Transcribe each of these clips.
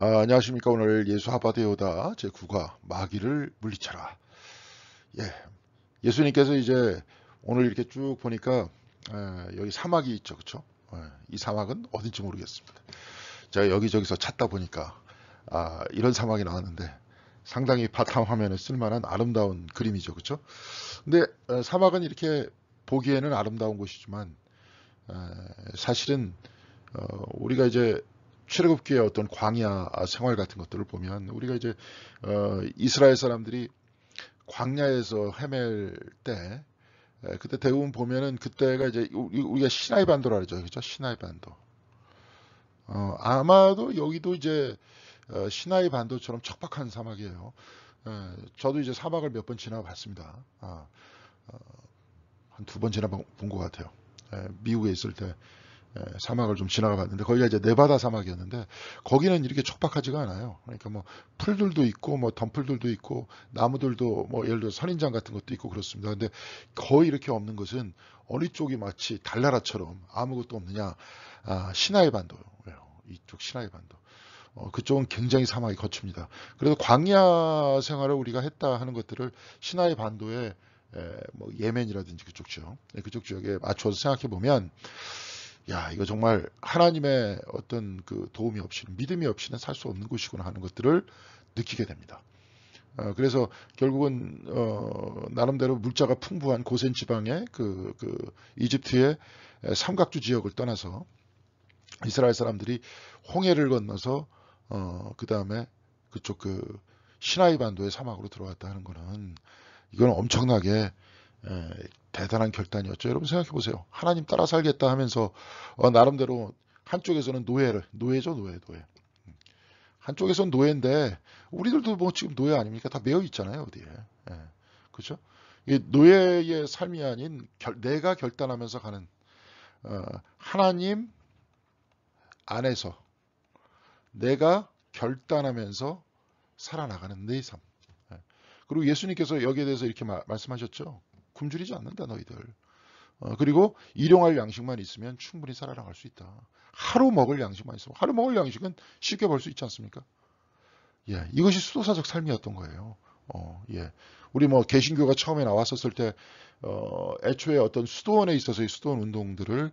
안녕하십니까. 오늘 예수 하바드요다 제9과 마귀를 물리쳐라. 예, 예수님께서 이제 오늘 이렇게 쭉 보니까 여기 사막이 있죠, 그렇죠? 이 사막은 어딘지 모르겠습니다. 제가 여기저기서 찾다 보니까 이런 사막이 나왔는데 상당히 바탕 화면에 쓸만한 아름다운 그림이죠, 그렇죠? 근데 사막은 이렇게 보기에는 아름다운 곳이지만 에, 사실은 우리가 이제 출애굽기의 어떤 광야 생활 같은 것들을 보면 우리가 이제 이스라엘 사람들이 광야에서 헤맬 때 그때 대부분 보면은 그때가 이제 우리가 시나이 반도라 그러죠, 그렇죠? 시나이 반도. 아마도 여기도 이제 시나이 반도처럼 척박한 사막이에요. 저도 이제 사막을 몇 번 지나봤습니다. 한 두 번 지나본 것 같아요. 미국에 있을 때 사막을 좀 지나가 봤는데 거기가 이제 네바다 사막이었는데 거기는 이렇게 척박하지가 않아요. 그러니까 뭐 풀들도 있고 뭐 덤풀들도 있고 나무들도 뭐 예를 들어 선인장 같은 것도 있고 그렇습니다. 근데 거의 이렇게 없는 것은 어느 쪽이 마치 달나라처럼 아무것도 없느냐? 시나이 반도요. 이쪽 시나이 반도. 그쪽은 굉장히 사막이 거칩니다. 그래서 광야 생활을 우리가 했다 하는 것들을 시나이 반도에 뭐 예멘이라든지 그쪽 지역, 그쪽 지역에 맞춰서 생각해 보면 야, 이거 정말 하나님의 어떤 그 도움이 없이는, 믿음이 없이는 살 수 없는 곳이구나 하는 것들을 느끼게 됩니다. 그래서 결국은 나름대로 물자가 풍부한 고센 지방의 그 이집트의 삼각주 지역을 떠나서 이스라엘 사람들이 홍해를 건너서 그 다음에 그쪽 그 시나이 반도의 사막으로 들어왔다 하는 거는 이건 엄청나게 에, 대단한 결단이었죠. 여러분 생각해 보세요. 하나님 따라 살겠다 하면서 나름대로 한쪽에서는 노예죠, 노예. 한쪽에서는 노예인데 우리들도 뭐 지금 노예 아닙니까? 다 매여 있잖아요, 어디에. 예, 그렇죠? 이 노예의 삶이 아닌 내가 결단하면서 가는 어, 하나님 안에서 내가 결단하면서 살아나가는 내 삶. 예. 그리고 예수님께서 여기에 대해서 이렇게 말씀하셨죠. 굶주리지 않는다 너희들. 그리고 일용할 양식만 있으면 충분히 살아나갈 수 있다. 하루 먹을 양식만 있으면 하루 먹을 양식은 쉽게 벌 수 있지 않습니까? 예, 이것이 수도사적 삶이었던 거예요. 예. 우리 뭐 개신교가 처음에 나왔었을 때 애초에 어떤 수도원에 있어서의 수도원 운동들을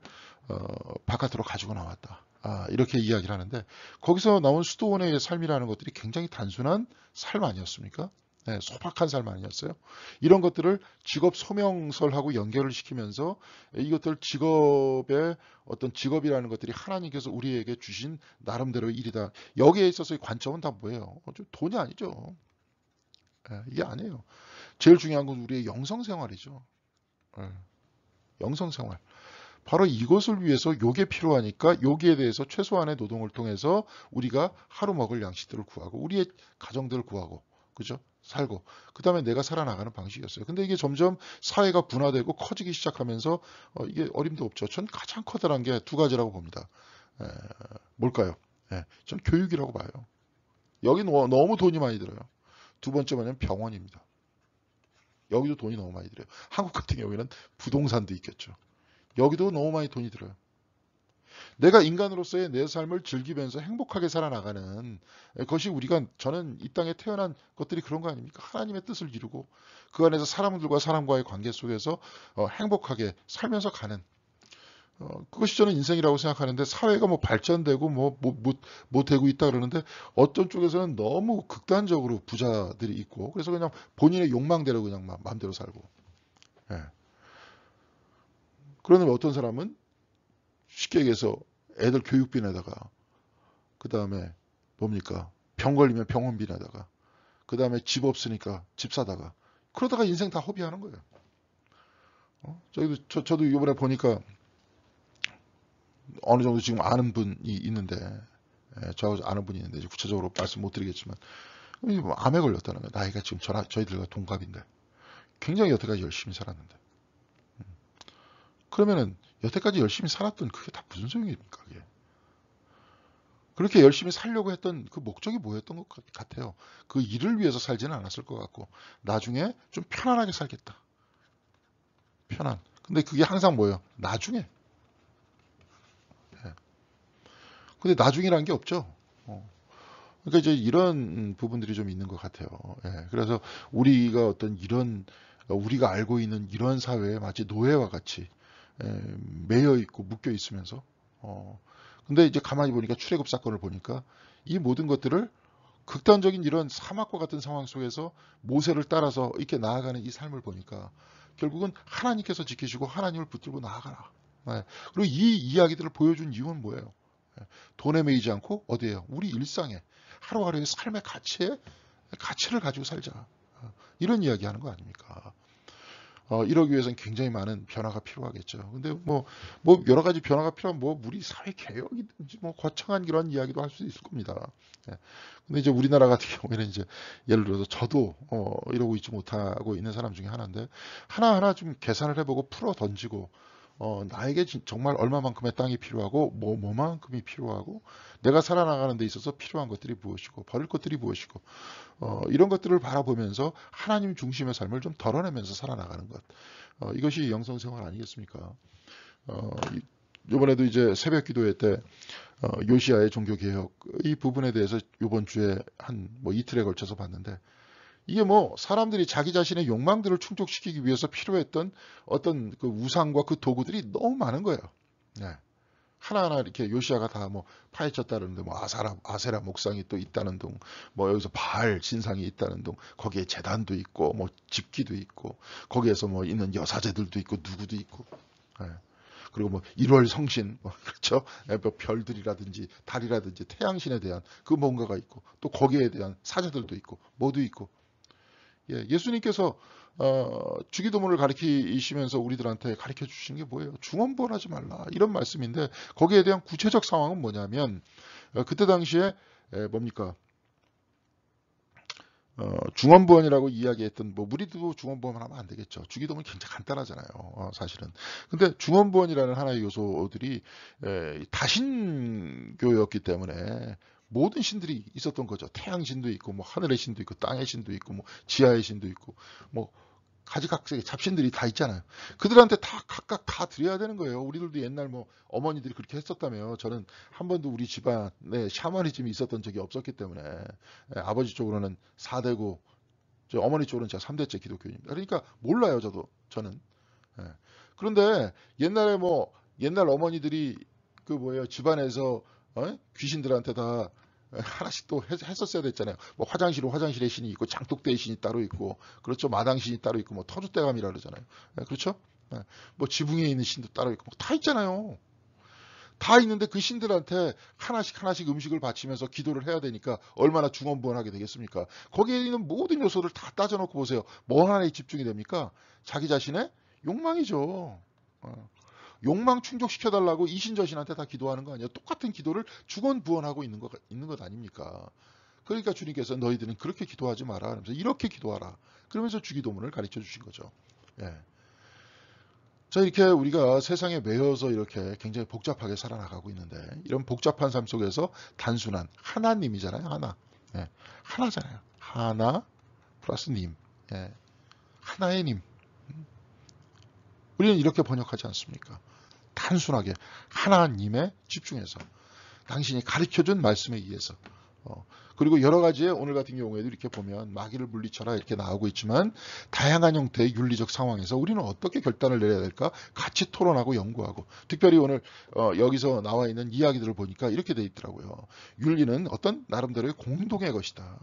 바깥으로 가지고 나왔다. 이렇게 이야기를 하는데 거기서 나온 수도원의 삶이라는 것들이 굉장히 단순한 삶 아니었습니까? 네, 소박한 삶 아니었어요? 이런 것들을 직업 소명설하고 연결을 시키면서 이것들 직업의 어떤 직업이라는 것들이 하나님께서 우리에게 주신 나름대로의 일이다. 여기에 있어서의 관점은 다 뭐예요? 돈이 아니죠. 예, 이게 아니에요. 제일 중요한 건 우리의 영성 생활이죠. 예, 영성 생활. 바로 이것을 위해서 요게 필요하니까 여기에 대해서 최소한의 노동을 통해서 우리가 하루 먹을 양식들을 구하고 우리의 가정들을 구하고 그죠? 살고 그 다음에 내가 살아나가는 방식이었어요. 근데 이게 점점 사회가 분화되고 커지기 시작하면서 이게 어림도 없죠. 전 가장 커다란 게 두 가지라고 봅니다. 에, 뭘까요? 전 교육이라고 봐요. 여기 너무 돈이 많이 들어요. 두 번째 뭐냐면 병원입니다. 여기도 돈이 너무 많이 들어요. 한국 같은 경우에는 부동산도 있겠죠. 여기도 너무 많이 돈이 들어요. 내가 인간으로서의 내 삶을 즐기면서 행복하게 살아나가는 것이 우리가 저는 이 땅에 태어난 것들이 그런 거 아닙니까? 하나님의 뜻을 이루고 그 안에서 사람들과 사람과의 관계 속에서 행복하게 살면서 가는 그것이 저는 인생이라고 생각하는데 사회가 뭐 발전되고 뭐 되고 있다 그러는데 어떤 쪽에서는 너무 극단적으로 부자들이 있고 그래서 그냥 본인의 욕망대로 그냥 마음대로 살고 예. 그러면 어떤 사람은 쉽게 얘기해서 애들 교육비 내다가 그 다음에 뭡니까? 병 걸리면 병원비 내다가 그 다음에 집 없으니까 집 사다가 그러다가 인생 다 허비하는 거예요. 저도 이번에 보니까 어느 정도 지금 아는 분이 있는데 저 아는 분이 있는데 구체적으로 말씀 못 드리겠지만 뭐 암에 걸렸다는 거예요. 나이가 지금 저희들과 동갑인데 굉장히 여태까지 열심히 살았는데 그러면은 여태까지 열심히 살았던 그게 다 무슨 소용입니까? 그게? 그렇게 열심히 살려고 했던 그 목적이 뭐였던 것 같아요. 그 일을 위해서 살지는 않았을 것 같고 나중에 좀 편안하게 살겠다. 편안. 근데 그게 항상 뭐예요? 나중에. 예. 근데 나중이라는 게 없죠. 어. 그러니까 이제 이런 부분들이 좀 있는 것 같아요. 예, 그래서 우리가 어떤 이런 우리가 알고 있는 이런 사회에 마치 노예와 같이 매여 있고 묶여 있으면서 근데 이제 가만히 보니까 출애굽 사건을 보니까 이 모든 것들을 극단적인 이런 사막과 같은 상황 속에서 모세를 따라서 이렇게 나아가는 이 삶을 보니까 결국은 하나님께서 지키시고 하나님을 붙들고 나아가라. 예, 그리고 이 이야기들을 보여준 이유는 뭐예요? 예, 돈에 매이지 않고 어디에요? 우리 일상에 하루하루의 삶의 가치를 가지고 살자. 이런 이야기 하는 거 아닙니까? 이러기 위해서는 굉장히 많은 변화가 필요하겠죠. 근데 뭐 여러 가지 변화가 필요한 우리 사회 개혁이든지 거창한 이런 이야기도 할 수 있을 겁니다. 예. 근데 이제 우리나라 같은 경우에는 이제 예를 들어서 저도 이러고 있지 못하고 있는 사람 중에 하나인데 하나하나 좀 계산을 해보고 풀어 던지고 나에게 정말 얼마만큼의 땅이 필요하고 뭐만큼이 필요하고 내가 살아나가는 데 있어서 필요한 것들이 무엇이고 버릴 것들이 무엇이고 이런 것들을 바라보면서 하나님 중심의 삶을 좀 덜어내면서 살아나가는 것. 이것이 영성생활 아니겠습니까? 이번에도 이제 새벽 기도회 때 요시아의 종교개혁 이 부분에 대해서 이번 주에 한 이틀에 걸쳐서 봤는데 이게 사람들이 자기 자신의 욕망들을 충족시키기 위해서 필요했던 어떤 그 우상과 그 도구들이 너무 많은 거예요. 네. 하나하나 이렇게 요시아가 다 파헤쳤다는데 아세라 목상이 또 있다는 둥, 여기서 바알 신상이 있다는 둥, 거기에 제단도 있고 집기도 있고 거기에서 있는 여사제들도 있고 누구도 있고, 네. 그리고 1월 성신 그렇죠? 별들이라든지 달이라든지 태양신에 대한 그 뭔가가 있고 또 거기에 대한 사제들도 있고 뭐도 있고. 예수님께서 주기도문을 가르치시면서 우리들한테 가르쳐 주시는 게 뭐예요? 중언부언하지 말라 이런 말씀인데 거기에 대한 구체적 상황은 뭐냐면 그때 당시에 뭡니까? 중언부언이라고 이야기했던 우리도 중언부언을 하면 안 되겠죠. 주기도문이 굉장히 간단하잖아요. 사실은. 근데 중언부언이라는 하나의 요소들이 다신교였기 때문에 모든 신들이 있었던 거죠. 태양신도 있고 하늘의 신도 있고 땅의 신도 있고 지하의 신도 있고 가지각색의 잡신들이 다 있잖아요. 그들한테 다 각각 다 드려야 되는 거예요. 우리들도 옛날 어머니들이 그렇게 했었다며 저는 한 번도 우리 집안에 샤머니즘이 있었던 적이 없었기 때문에 아버지 쪽으로는 4대고 저 어머니 쪽으로는 제가 3대째 기독교인입니다. 그러니까 몰라요 저는. 그런데 옛날에 옛날 어머니들이 그 집안에서 귀신들한테 다 하나씩 또 했었어야 됐잖아요. 화장실의 신이 있고 장독대의 신이 따로 있고 그렇죠. 마당신이 따로 있고 터줏대감이라 그러잖아요. 그렇죠. 지붕에 있는 신도 따로 있고 다 있잖아요. 다 있는데 그 신들한테 하나씩 음식을 바치면서 기도를 해야 되니까 얼마나 중언부언하게 되겠습니까? 거기에 있는 모든 요소를 다 따져놓고 보세요. 뭐 하나에 집중이 됩니까? 자기 자신의 욕망이죠. 욕망 충족시켜달라고 이신저신한테 다 기도하는 거 아니에요. 똑같은 기도를 중언부언하고 있는 것 아닙니까? 그러니까 주님께서 너희들은 그렇게 기도하지 마라. 그러면서 이렇게 기도하라. 그러면서 주기도문을 가르쳐 주신 거죠. 예. 자, 이렇게 우리가 세상에 매여서 이렇게 굉장히 복잡하게 살아나가고 있는데 이런 복잡한 삶 속에서 단순한 하나님이잖아요. 하나. 예. 하나잖아요. 하나 플러스 님. 예. 하나의 님. 우리는 이렇게 번역하지 않습니까? 단순하게 하나님에 집중해서 당신이 가르쳐준 말씀에 의해서 그리고 여러 가지의 오늘 같은 경우에도 이렇게 보면 마귀를 물리쳐라 이렇게 나오고 있지만 다양한 형태의 윤리적 상황에서 우리는 어떻게 결단을 내려야 될까 같이 토론하고 연구하고 특별히 오늘 여기서 나와 있는 이야기들을 보니까 이렇게 돼 있더라고요. 윤리는 어떤 나름대로의 공동의 것이다.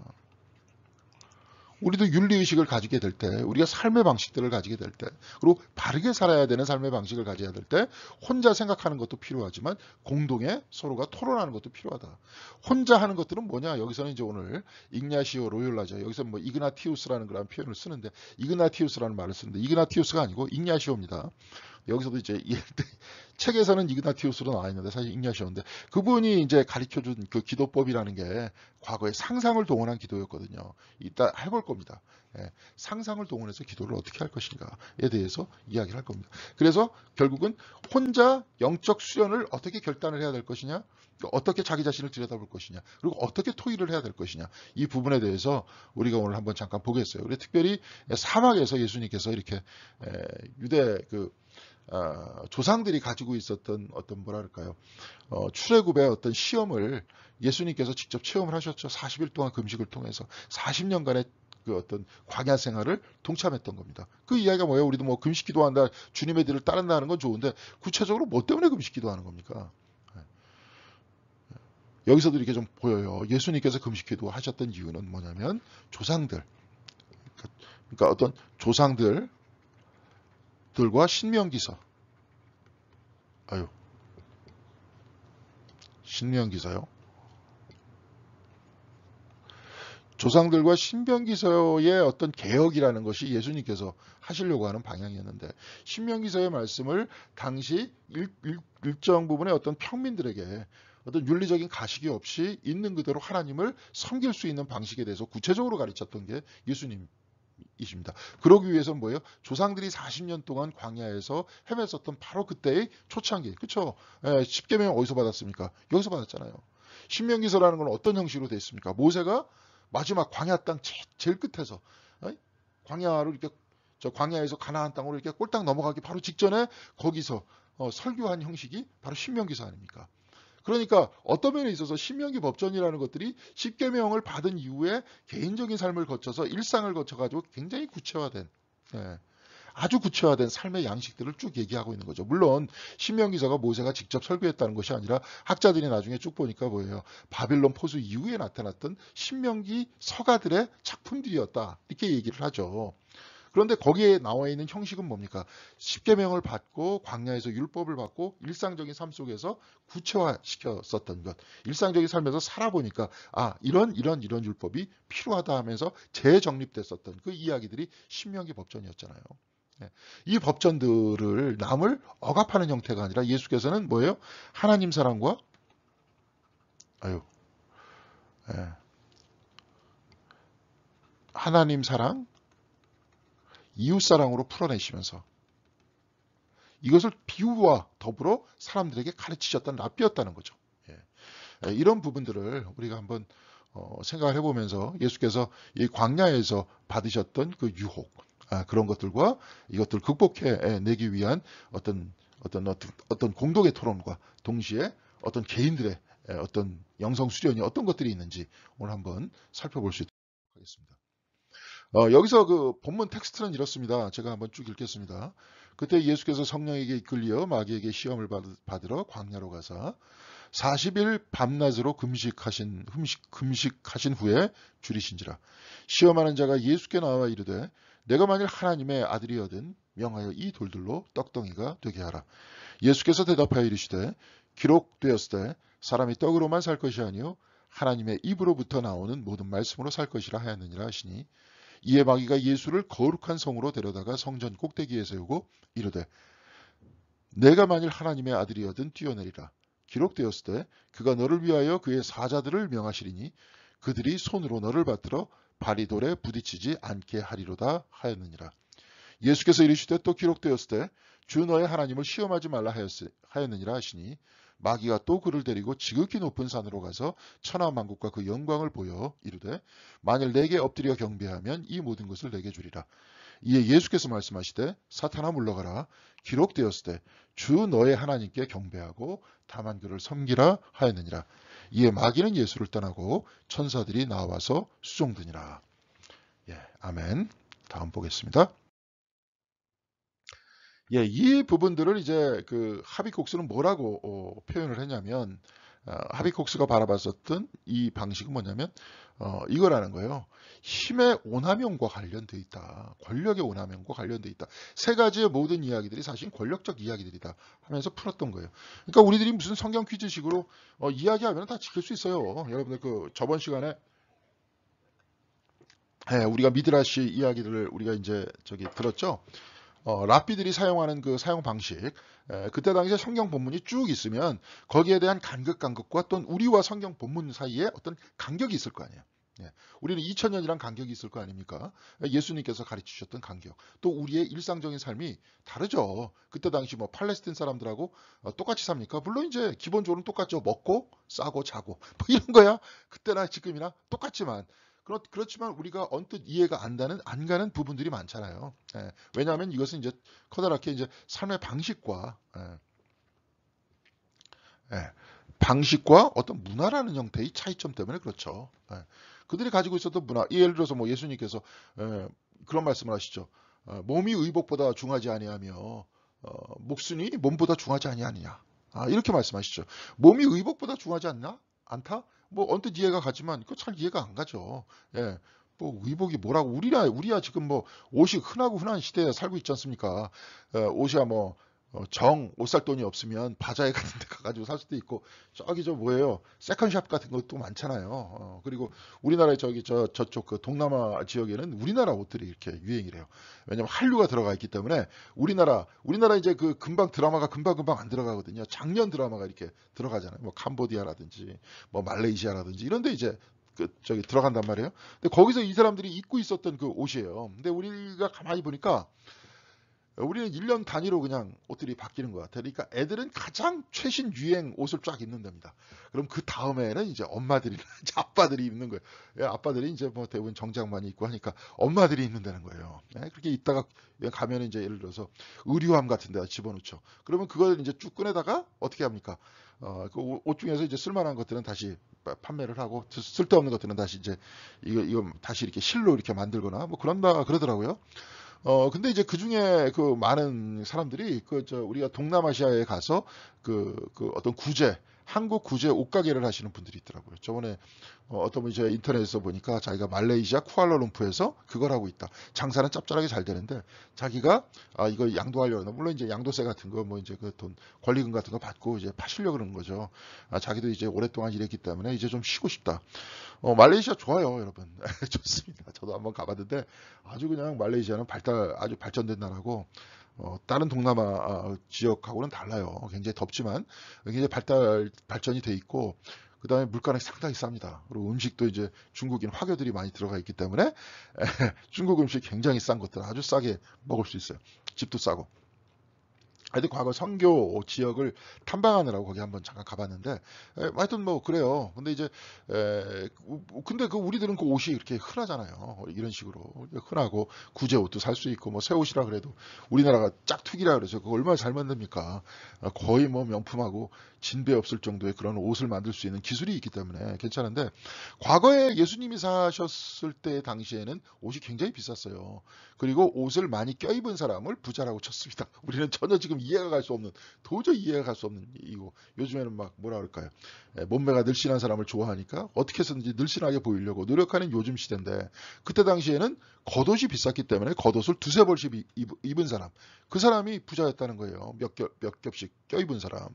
우리도 윤리의식을 가지게 될 때, 우리가 삶의 방식들을 가지게 될 때, 그리고 바르게 살아야 되는 삶의 방식을 가져야 될 때, 혼자 생각하는 것도 필요하지만, 공동에 서로가 토론하는 것도 필요하다. 혼자 하는 것들은 뭐냐? 여기서는 이제 오늘, ignacio loyola죠. 여기서 이그나티우스라는 그런 표현을 쓰는데, 이그나티우스라는 말을 쓰는데, 이그나티우스가 아니고, ignaci오입니다. 여기서도 이제 책에서는 이그나티우스로 나와 있는데 사실 ignaci오인데 그분이 이제 가르쳐준 그 기도법이라는 게 과거에 상상을 동원한 기도였거든요. 이따 해볼 겁니다. 예, 상상을 동원해서 기도를 어떻게 할 것인가에 대해서 이야기를 할 겁니다. 그래서 결국은 혼자 영적 수련을 어떻게 결단을 해야 될 것이냐, 어떻게 자기 자신을 들여다볼 것이냐, 그리고 어떻게 토의를 해야 될 것이냐 이 부분에 대해서 우리가 오늘 한번 잠깐 보겠어요. 우리 특별히 사막에서 예수님께서 이렇게 유대 조상들이 가지고 있었던 어떤 뭐랄까요, 출애굽의 어떤 시험을 예수님께서 직접 체험을 하셨죠. 40일 동안 금식을 통해서 40년간의 그 어떤 광야 생활을 동참했던 겁니다. 그 이야기가 뭐예요? 우리도 뭐 금식 기도한다, 주님의 뒤를 따른다는 건 좋은데 구체적으로 뭐 때문에 금식 기도하는 겁니까? 여기서도 이렇게 좀 보여요. 예수님께서 금식 기도 하셨던 이유는 뭐냐면 조상들, 그러니까 어떤 조상들과 신명기서, 신명기서요. 조상들과 신명기서의 어떤 개혁이라는 것이 예수님께서 하시려고 하는 방향이었는데, 신명기서의 말씀을 당시 일정 부분의 어떤 평민들에게 어떤 윤리적인 가식이 없이 있는 그대로 하나님을 섬길 수 있는 방식에 대해서 구체적으로 가르쳤던 게 예수님이십니다. 그러기 위해서는 뭐예요? 조상들이 40년 동안 광야에서 헤맸었던 바로 그때의 초창기, 그렇죠? 십계명 어디서 받았습니까? 여기서 받았잖아요. 신명기서라는 건 어떤 형식으로 되어 있습니까? 모세가 마지막 광야 땅 제일 끝에서, 광야로 이렇게, 저 광야에서 가나안 땅으로 이렇게 꼴딱 넘어가기 바로 직전에 거기서 설교한 형식이 바로 신명기서 아닙니까? 그러니까 어떤 면에 있어서 신명기 법전이라는 것들이 십계명을 받은 이후에 개인적인 삶을 거쳐서 일상을 거쳐가지고 굉장히 구체화된, 아주 구체화된 삶의 양식들을 쭉 얘기하고 있는 거죠. 물론 신명기서가 모세가 직접 설교했다는 것이 아니라 학자들이 나중에 쭉 보니까 뭐예요? 바빌론 포수 이후에 나타났던 신명기 서가들의 작품들이었다, 이렇게 얘기를 하죠. 그런데 거기에 나와 있는 형식은 뭡니까? 십계명을 받고 광야에서 율법을 받고 일상적인 삶 속에서 구체화시켰었던 것. 일상적인 삶에서 살아보니까 이런 율법이 필요하다 하면서 재정립됐었던 그 이야기들이 신명기 법전이었잖아요. 이 법전들을 남을 억압하는 형태가 아니라 예수께서는 뭐예요? 하나님 사랑과 하나님 사랑, 이웃 사랑으로 풀어내시면서 이것을 비유와 더불어 사람들에게 가르치셨던 랍비였다는 거죠. 이런 부분들을 우리가 한번 생각을 해보면서 예수께서 이 광야에서 받으셨던 그 유혹, 그런 것들과 이것들을 극복해 내기 위한 어떤 공동의 토론과 동시에 어떤 개인들의 어떤 영성 수련이 어떤 것들이 있는지 오늘 한번 살펴볼 수 있도록 하겠습니다. 여기서 그 본문 텍스트는 이렇습니다. 제가 한번 쭉 읽겠습니다. 그때 예수께서 성령에게 이끌려 마귀에게 시험을 받으러 광야로 가사 40일 밤낮으로 금식하신 후에 줄이신지라. 시험하는 자가 예수께 나와 이르되 내가 만일 하나님의 아들이거든 명하여 이 돌들로 떡덩이가 되게 하라. 예수께서 대답하여 이르시되 기록되었으되 사람이 떡으로만 살 것이 아니요 하나님의 입으로부터 나오는 모든 말씀으로 살 것이라 하였느니라 하시니, 이에 마귀가 예수를 거룩한 성으로 데려다가 성전 꼭대기에 세우고 이르되 내가 만일 하나님의 아들이거든 뛰어내리라. 기록되었을 때 그가 너를 위하여 그의 사자들을 명하시리니 그들이 손으로 너를 받들어 발이 돌에 부딪히지 않게 하리로다 하였느니라. 예수께서 이르시되 또 기록되었을 때 주 너의 하나님을 시험하지 말라 하였느니라 하시니, 마귀가 또 그를 데리고 지극히 높은 산으로 가서 천하만국과 그 영광을 보여 이르되 만일 내게 엎드려 경배하면 이 모든 것을 내게 주리라. 이에 예수께서 말씀하시되 사탄아 물러가라. 기록되었을 때 주 너의 하나님께 경배하고 다만 그를 섬기라 하였느니라. 이에 마귀는 예수를 떠나고 천사들이 나와서 수종드니라. 아멘. 다음 보겠습니다. 이 부분들을 이제 그 하비콕스는 뭐라고 표현을 했냐면, 하비콕스가 바라봤었던 이 방식은 뭐냐면 이거라는 거예요. 힘의 오남용과 관련돼 있다. 권력의 오남용과 관련돼 있다. 세 가지의 모든 이야기들이 사실 권력적 이야기들이다 하면서 풀었던 거예요. 그러니까 우리들이 무슨 성경 퀴즈식으로 이야기하면 다 지킬 수 있어요. 여러분들 그 저번 시간에 우리가 미드라시 이야기를 우리가 이제 들었죠. 랍비들이 사용하는 그 사용 방식, 그때 당시에 성경 본문이 쭉 있으면 거기에 대한 간격과 또는 우리와 성경 본문 사이에 어떤 간격이 있을 거 아니에요. 우리는 2000년이란 간격이 있을 거 아닙니까? 예수님께서 가르치셨던 간격, 또 우리의 일상적인 삶이 다르죠. 그때 당시 뭐 팔레스틴 사람들하고 똑같이 삽니까? 물론 이제 기본적으로는 똑같죠. 먹고 싸고 자고 뭐 이런 거야. 그때나 지금이나 똑같지만 그렇지만 우리가 언뜻 이해가 안 가는 부분들이 많잖아요. 예, 왜냐하면 이것은 이제 커다랗게 이제 삶의 방식과 예, 방식과 어떤 문화라는 형태의 차이점 때문에 그렇죠. 예, 그들이 가지고 있었던 문화, 예를 들어서 뭐 예수님께서 그런 말씀을 하시죠. 몸이 의복보다 중하지 아니하며 목순이 몸보다 중하지 아니하느냐. 이렇게 말씀하시죠. 몸이 의복보다 중하지 않나? 않다? 뭐 언뜻 이해가 가지만 그거 잘 이해가 안 가죠. 예. 뭐 의복이 뭐라고 우리야 지금 뭐 옷이 흔하고 흔한 시대에 살고 있지 않습니까? 옷이야 뭐 옷 살 돈이 없으면 바자회 같은 데 가가지고 살 수도 있고, 저기 저 뭐예요, 세컨샵 같은 것도 많잖아요. 그리고 우리나라에 저쪽 그 동남아 지역에는 우리나라 옷들이 이렇게 유행이래요. 왜냐면 한류가 들어가 있기 때문에 우리나라 이제 그 드라마가 금방 안 들어가거든요. 작년 드라마가 이렇게 들어가잖아요. 뭐 캄보디아라든지 뭐 말레이시아라든지 이런 데 이제 저기 들어간단 말이에요. 근데 거기서 이 사람들이 입고 있었던 그 옷이에요. 근데 우리가 가만히 보니까 우리는 1년 단위로 그냥 옷들이 바뀌는 것 같아요. 그러니까 애들은 가장 최신 유행 옷을 쫙 입는답니다. 그럼 그 다음에는 이제 엄마들이, 이제 아빠들이 입는 거예요. 예, 아빠들이 이제 뭐 대부분 정장 많이 입고 하니까 엄마들이 입는다는 거예요. 예, 그렇게 입다가 가면 이제 예를 들어서 의류함 같은 데다 집어넣죠. 그러면 그걸 이제 쭉 꺼내다가 어떻게 합니까? 그 옷 중에서 이제 쓸만한 것들은 다시 판매를 하고, 쓸데없는 것들은 다시 이제 이거 다시 이렇게 실로 이렇게 만들거나 뭐 그런다 그러더라고요. 근데 이제 그 중에 그 많은 사람들이 우리가 동남아시아에 가서 그 어떤 한국 구제 옷가게를 하시는 분들이 있더라고요. 저번에 어떤 분이 제가 인터넷에서 보니까 자기가 말레이시아 쿠알라룸푸르에서 그걸 하고 있다. 장사는 짭짤하게 잘 되는데 자기가 이거 양도하려고, 물론 이제 양도세 같은 거 뭐 이제 그 돈 권리금 같은 거 받고 이제 파시려고 그러는 거죠. 자기도 이제 오랫동안 일했기 때문에 이제 좀 쉬고 싶다. 말레이시아 좋아요, 여러분. 좋습니다. 저도 한번 가봤는데 아주 그냥 말레이시아는 아주 발전된 나라고, 다른 동남아 지역하고는 달라요. 굉장히 덥지만 굉장히 발전이 돼 있고, 그 다음에 물가는 상당히 쌉니다. 그리고 음식도 이제 중국인 화교들이 많이 들어가 있기 때문에 중국 음식 굉장히 싼 것들 아주 싸게 먹을 수 있어요. 집도 싸고. 하여튼 과거 선교 지역을 탐방하느라고 거기 한번 잠깐 가봤는데, 하여튼 뭐 그래요. 근데 이제 근데 그 우리들은 그 옷이 이렇게 흔하잖아요. 이런 식으로 흔하고 구제 옷도 살 수 있고, 뭐 새 옷이라 그래도 우리나라가 짝퉁이라 그래서 그거 얼마나 잘 만듭니까? 거의 뭐 명품하고 진배 없을 정도의 그런 옷을 만들 수 있는 기술이 있기 때문에 괜찮은데, 과거에 예수님이 사셨을 때 당시에는 옷이 굉장히 비쌌어요. 그리고 옷을 많이 껴입은 사람을 부자라고 쳤습니다. 우리는 전혀 지금 도저히 이해가 갈 수 없는 이거. 요즘에는 막 뭐라 그럴까요? 몸매가 늘씬한 사람을 좋아하니까 어떻게 해서든지 늘씬하게 보이려고 노력하는 요즘 시대인데, 그때 당시에는 겉옷이 비쌌기 때문에 겉옷을 두세 벌씩 입은 사람, 그 사람이 부자였다는 거예요. 몇 겹씩 껴입은 사람.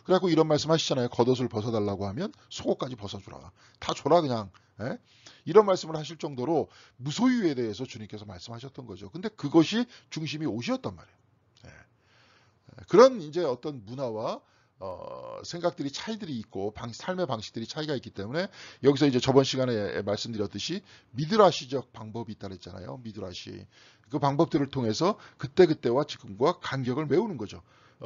그래갖고 이런 말씀 하시잖아요. 겉옷을 벗어달라고 하면 속옷까지 벗어주라. 다 줘라 그냥. 예? 이런 말씀을 하실 정도로 무소유에 대해서 주님께서 말씀하셨던 거죠. 근데 그것이 중심이 옷이었단 말이에요. 예. 그런 이제 어떤 문화와 생각들이 차이들이 있고 삶의 방식들이 차이가 있기 때문에, 여기서 이제 저번 시간에 말씀드렸듯이 미드라시적 방법이 있다 그랬잖아요. 미드라시. 그 방법들을 통해서 그때그때와 지금과 간격을 메우는 거죠.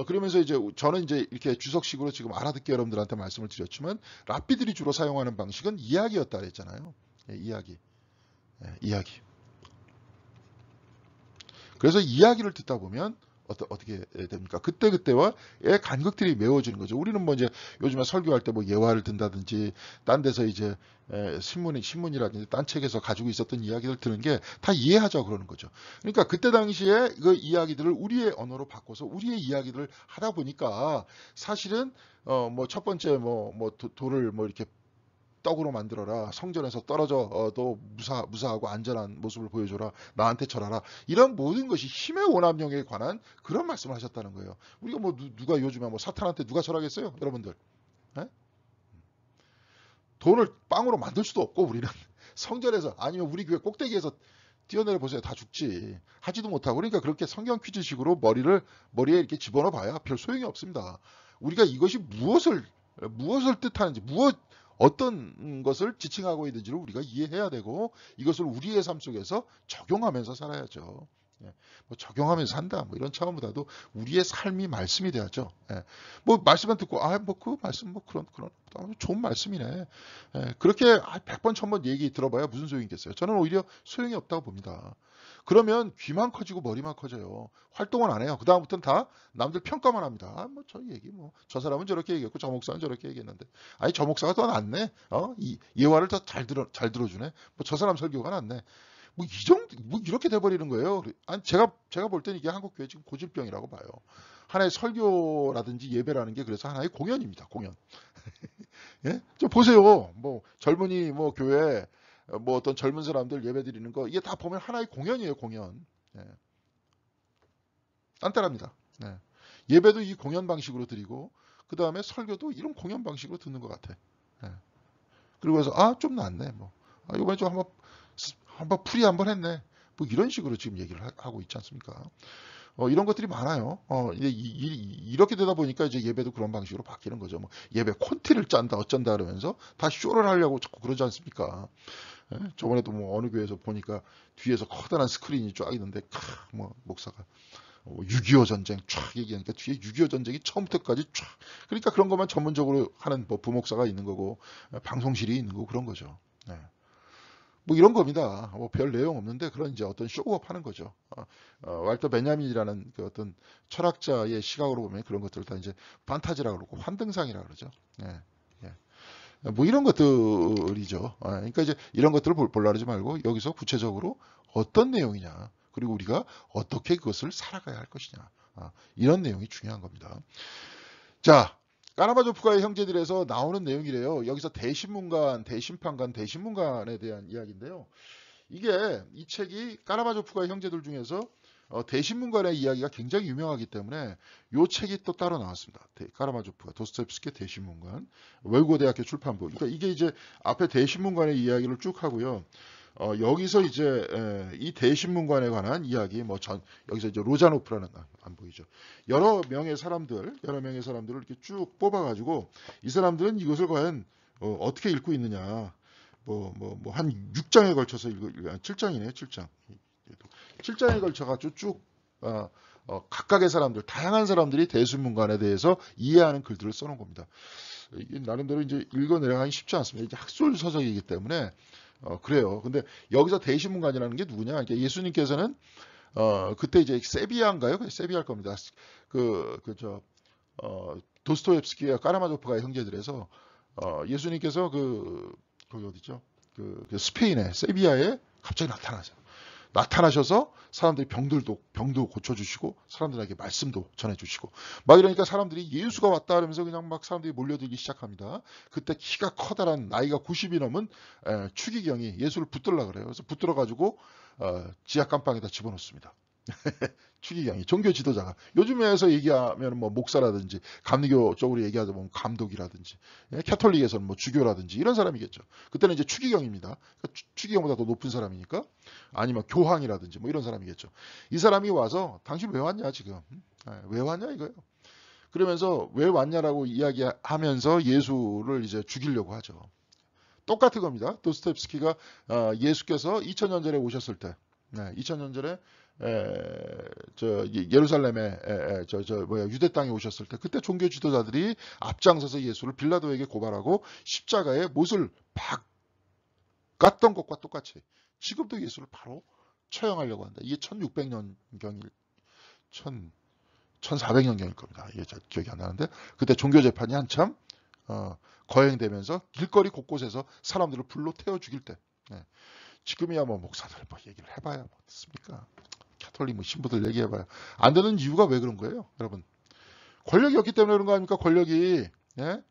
그러면서 이제 저는 이제 이렇게 주석식으로 지금 알아듣게 여러분들한테 말씀을 드렸지만, 랍비들이 주로 사용하는 방식은 이야기였다 그랬잖아요. 예, 이야기. 예, 이야기. 그래서 이야기를 듣다 보면 어떻게 됩니까? 그때그때와의 간극들이 메워지는 거죠. 우리는 뭐 이제 요즘에 설교할 때 뭐 예화를 든다든지, 딴 데서 이제 신문이라든지 딴 책에서 가지고 있었던 이야기를 드는 게 다 이해하자고 그러는 거죠. 그러니까 그때 당시에 그 이야기들을 우리의 언어로 바꿔서 우리의 이야기들을 하다 보니까, 사실은 뭐 첫 번째 돌을 뭐 이렇게 떡으로 만들어라. 성전에서 떨어져도 무사하고 안전한 모습을 보여줘라. 나한테 절하라. 이런 모든 것이 힘의 오남용에 관한 그런 말씀을 하셨다는 거예요. 우리가 뭐 누가 요즘에 뭐 사탄한테 누가 절하겠어요? 여러분들. 에? 돈을 빵으로 만들 수도 없고, 우리는 성전에서 아니면 우리 교회 꼭대기에서 뛰어내려 보세요. 다 죽지. 하지도 못하고. 그러니까 그렇게 성경 퀴즈식으로 머리에 이렇게 집어넣어 봐야 별 소용이 없습니다. 우리가 이것이 무엇을 뜻하는지, 어떤 것을 지칭하고 있는지를 우리가 이해해야 되고, 이것을 우리의 삶 속에서 적용하면서 살아야죠. 예, 뭐 적용하면서 산다. 뭐 이런 차원보다도 우리의 삶이 말씀이 돼야죠. 예, 뭐 말씀만 듣고 뭐 그 말씀 뭐 그런 좋은 말씀이네. 예, 그렇게 100번 1000번 얘기 들어봐야 무슨 소용이 있겠어요. 저는 오히려 소용이 없다고 봅니다. 그러면 귀만 커지고 머리만 커져요. 활동은 안 해요. 그다음부터는 다 남들 평가만 합니다. 뭐 저 얘기 뭐 저 사람은 저렇게 얘기했고 저 목사는 저렇게 얘기했는데 아니 저 목사가 더 낫네. 이 예화를 더 잘 들어주네. 뭐 저 사람 설교가 낫네. 뭐 이 정도 뭐 이렇게 돼버리는 거예요. 아니 제가 볼 때는 이게 한국 교회 지금 고질병이라고 봐요. 하나의 설교라든지 예배라는 게 그래서 하나의 공연입니다. 공연. 예? 좀 보세요. 뭐 젊은이 뭐 교회 뭐 어떤 젊은 사람들 예배 드리는 거 이게 다 보면 하나의 공연이에요. 공연. 예. 딴따라합니다. 예. 예배도 이 공연 방식으로 드리고 그 다음에 설교도 이런 공연 방식으로 듣는 것 같아. 예. 그리고 해서 좀 낫네. 뭐 이번에 좀 한번 풀이 한번 했네. 뭐 이런 식으로 지금 얘기를 하고 있지 않습니까? 이런 것들이 많아요. 이제 이렇게 되다 보니까 이제 예배도 그런 방식으로 바뀌는 거죠. 뭐 예배 콘티를 짠다 어쩐다 그러면서 다 쇼를 하려고 자꾸 그러지 않습니까? 예? 저번에도 뭐 어느 교회에서 보니까 뒤에서 커다란 스크린이 쫙 있는데 뭐 목사가 6.25 전쟁 쫙 얘기하니까 뒤에 6.25 전쟁이 처음부터까지 쫙 그러니까 그런 것만 전문적으로 하는 뭐 부목사가 있는 거고 방송실이 있는 거고 그런 거죠. 네. 뭐 이런 겁니다. 뭐 별 내용 없는데 그런 이제 어떤 쇼업 하는 거죠. 왈터 베냐민이라는 그 어떤 철학자의 시각으로 보면 그런 것들을 다 이제 판타지라 그러고 환등상이라 그러죠. 예, 예. 뭐 이런 것들이죠. 그러니까 이제 이런 것들을 볼라 그러지 말고 여기서 구체적으로 어떤 내용이냐 그리고 우리가 어떻게 그것을 살아가야 할 것이냐 이런 내용이 중요한 겁니다. 자, 까라바조프가의 형제들에서 나오는 내용이래요. 여기서 대신문관, 대심판관, 대신문관에 대한 이야기인데요. 이게 이 책이 까라바조프가의 형제들 중에서 대신문관의 이야기가 굉장히 유명하기 때문에 이 책이 또 따로 나왔습니다. 까라바조프가 도스토옙스키의 대신문관, 웰고대학교 출판부. 그러니까 이게 이제 앞에 대신문관의 이야기를 쭉 하고요. 여기서 이제 이 대신문관에 관한 이야기, 여기서 이제 로자노프라는 안 보이죠. 여러 명의 사람들을 이렇게 쭉 뽑아가지고 이 사람들은 이것을 과연 어떻게 읽고 있느냐. 한 6장에 걸쳐서 7장이네요, 7장. 7장에 걸쳐가지고 쭉 각각의 사람들, 다양한 사람들이 대신문관에 대해서 이해하는 글들을 써놓은 겁니다. 이게 나름대로 이제 읽어내려가기 쉽지 않습니다. 이게 학술 서적이기 때문에 그래요. 근데 여기서 대신문관이라는 게 누구냐? 그러니까 예수님께서는 그때 이제 세비야인가요? 세비야일 겁니다. 도스토옙스키와 까라마조프가의 형제들에서 예수님께서 거기 어디죠? 그 스페인의 세비야에 갑자기 나타나셔서 사람들이 병도 고쳐주시고 사람들에게 말씀도 전해주시고 막 이러니까 사람들이 예수가 왔다 그러면서 그냥 막 사람들이 몰려들기 시작합니다. 그때 키가 커다란 나이가 90이 넘은 추기경이 예수를 붙들라 그래요. 그래서 붙들어가지고 지하 깜방에다 집어넣습니다. 추기경이 종교 지도자가 요즘에서 얘기하면 뭐 목사라든지 감리교 쪽으로 얘기하다 보면 감독이라든지 캐톨릭에서는 뭐 주교라든지 이런 사람이겠죠. 그때는 이제 추기경입니다. 그러니까 추기경보다 더 높은 사람이니까 아니면 교황이라든지 뭐 이런 사람이겠죠. 이 사람이 와서 당신 왜 왔냐 지금 왜 왔냐 이거예요. 그러면서 왜 왔냐라고 이야기하면서 예수를 이제 죽이려고 하죠. 똑같은 겁니다. 도스토옙스키가 예수께서 2000년 전에 오셨을 때 2000년 전에 예루살렘에 유대 땅에 오셨을 때 그때 종교 지도자들이 앞장서서 예수를 빌라도에게 고발하고 십자가에 못을 박았던 것과 똑같이 지금도 예수를 바로 처형하려고 한다. 이게 1600년경일 1400년경일 겁니다. 이게 기억이 안 나는데 그때 종교 재판이 한참 거행되면서 길거리 곳곳에서 사람들을 불로 태워 죽일 때 지금이야 뭐 목사들 뭐 얘기를 해봐야 뭐 됐습니까? 캐톨릭 뭐 신부들 얘기해봐요. 안 되는 이유가 왜 그런 거예요, 여러분? 권력이 없기 때문에 그런 거 아닙니까? 권력이 예?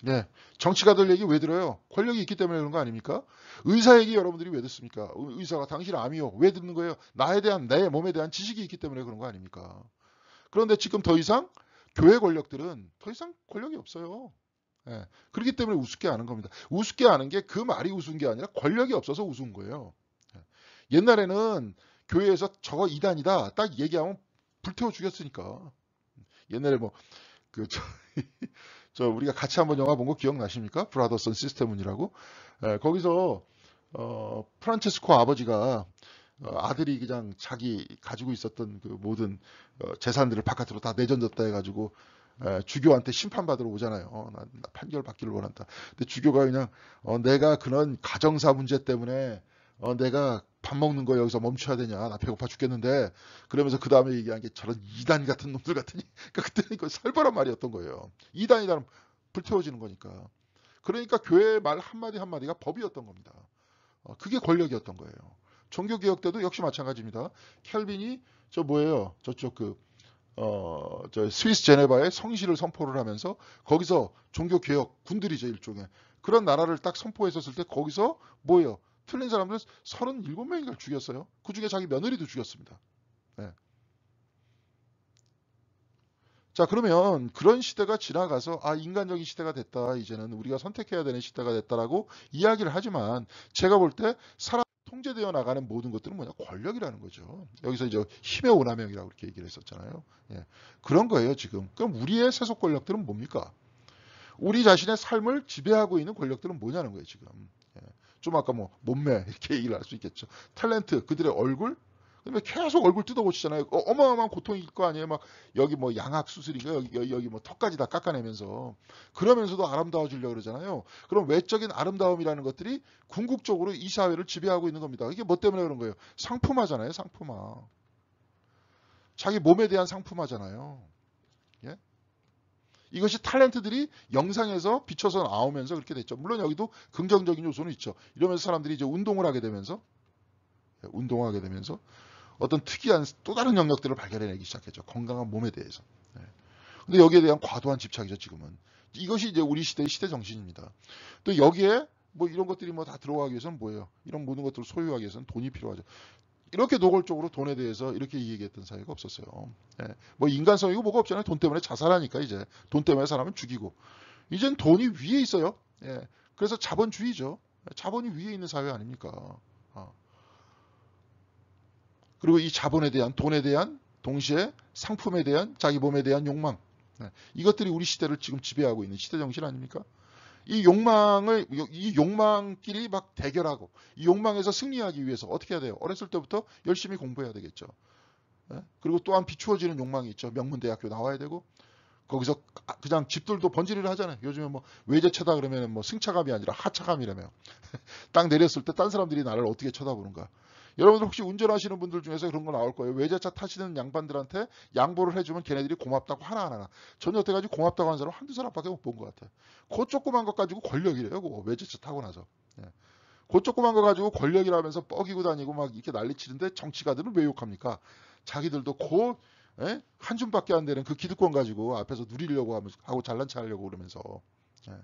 네. 정치가들 얘기 왜 들어요? 권력이 있기 때문에 그런 거 아닙니까? 의사 얘기 여러분들이 왜 듣습니까? 의사가 당신 암이요. 왜 듣는 거예요? 내 몸에 대한 지식이 있기 때문에 그런 거 아닙니까? 그런데 지금 더 이상 교회 권력들은 더 이상 권력이 없어요. 예. 그렇기 때문에 우습게 하는 겁니다. 우습게 하는 게 그 말이 우스운 게 아니라 권력이 없어서 우스운 거예요. 예. 옛날에는 교회에서 저거 이단이다 딱 얘기하면 불태워 죽였으니까. 옛날에 저 우리가 같이 한번 영화 본 거 기억나십니까? 브라더슨 시스템은이라고. 거기서 프란체스코 아버지가 아들이 그냥 자기 가지고 있었던 그 모든 재산들을 바깥으로 다 내던졌다 해가지고 주교한테 심판받으러 오잖아요. 나 판결 받기를 원한다. 근데 주교가 그냥 내가 그런 가정사 문제 때문에 내가 밥 먹는 거 여기서 멈춰야 되냐? 나 배고파 죽겠는데. 그러면서 그 다음에 얘기한 게 저런 이단 같은 놈들 같으니. 그러니까 그때는 이거 살벌한 말이었던 거예요. 이단이라는 불태워지는 거니까. 그러니까 교회의 말 한마디 한마디가 법이었던 겁니다. 그게 권력이었던 거예요. 종교개혁 때도 역시 마찬가지입니다. 켈빈이 저 뭐예요? 저쪽 저 스위스 제네바에 성실을 선포를 하면서 거기서 종교개혁 군들이죠, 일종의. 그런 나라를 딱 선포했었을 때 거기서 뭐예요? 틀린 사람들 37명인가 죽였어요. 그 중에 자기 며느리도 죽였습니다. 네. 자, 그러면 그런 시대가 지나가서 인간적인 시대가 됐다. 이제는 우리가 선택해야 되는 시대가 됐다라고 이야기를 하지만 제가 볼 때 사람 통제되어 나가는 모든 것들은 뭐냐? 권력이라는 거죠. 여기서 이제 힘의 오남용이라고 이렇게 얘기를 했었잖아요. 예. 그런 거예요, 지금. 그럼 우리의 세속 권력들은 뭡니까? 우리 자신의 삶을 지배하고 있는 권력들은 뭐냐는 거예요, 지금. 예. 좀 아까 뭐 몸매 이렇게 얘기를 할 수 있겠죠. 탤런트, 그들의 얼굴, 그다음에 계속 얼굴 뜯어고치잖아요. 어마어마한 고통일 거 아니에요. 막 여기 뭐 양악 수술인가 여기 뭐 턱까지 다 깎아내면서 그러면서도 아름다워지려고 그러잖아요. 그럼 외적인 아름다움이라는 것들이 궁극적으로 이 사회를 지배하고 있는 겁니다. 이게 뭐 때문에 그런 거예요? 상품화잖아요. 상품화. 자기 몸에 대한 상품화잖아요. 예? 이것이 탤런트들이 영상에서 비춰서 나오면서 그렇게 됐죠. 물론 여기도 긍정적인 요소는 있죠. 이러면서 사람들이 이제 운동을 하게 되면서 운동하게 되면서 어떤 특이한 또 다른 영역들을 발견해내기 시작했죠. 건강한 몸에 대해서. 네. 근데 여기에 대한 과도한 집착이죠, 지금은. 이것이 이제 우리 시대의 시대 정신입니다. 또 여기에 뭐 이런 것들이 뭐 다 들어가기 위해서는 뭐예요? 이런 모든 것들을 소유하기 위해서는 돈이 필요하죠. 이렇게 노골적으로 돈에 대해서 이렇게 얘기했던 사회가 없었어요. 예. 뭐 인간성이고 뭐가 없잖아요. 돈 때문에 자살하니까 이제 돈 때문에 사람은 죽이고 이젠 돈이 위에 있어요. 예. 그래서 자본주의죠. 자본이 위에 있는 사회 아닙니까? 어. 그리고 이 자본에 대한 돈에 대한 동시에 상품에 대한 자기 몸에 대한 욕망. 네. 이것들이 우리 시대를 지금 지배하고 있는 시대 정신 아닙니까? 이 욕망끼리 막 대결하고 이 욕망에서 승리하기 위해서 어떻게 해야 돼요? 어렸을 때부터 열심히 공부해야 되겠죠. 네? 그리고 또한 비추어지는 욕망이 있죠. 명문대학교 나와야 되고 거기서 그냥 집들도 번지르르 하잖아요. 요즘에 뭐 외제차다 그러면 뭐 승차감이 아니라 하차감이라며. 딱 내렸을 때 딴 사람들이 나를 어떻게 쳐다보는가. 여러분들 혹시 운전하시는 분들 중에서 그런 거 나올 거예요. 외제차 타시는 양반들한테 양보를 해주면 걔네들이 고맙다고 하나. 전 여태까지 고맙다고 하는 사람 한두 사람밖에 못 본 것 같아. 그 조그만 것 가지고 권력이래요. 그거 외제차 타고 나서. 예. 그 조그만 거 가지고 권력이라면서 뻐기고 다니고 막 이렇게 난리치는데 정치가들은 왜 욕합니까? 자기들도 한 줌밖에 안 되는 그 기득권 가지고 앞에서 누리려고 하고 잘난 체 하려고 그러면서. 예.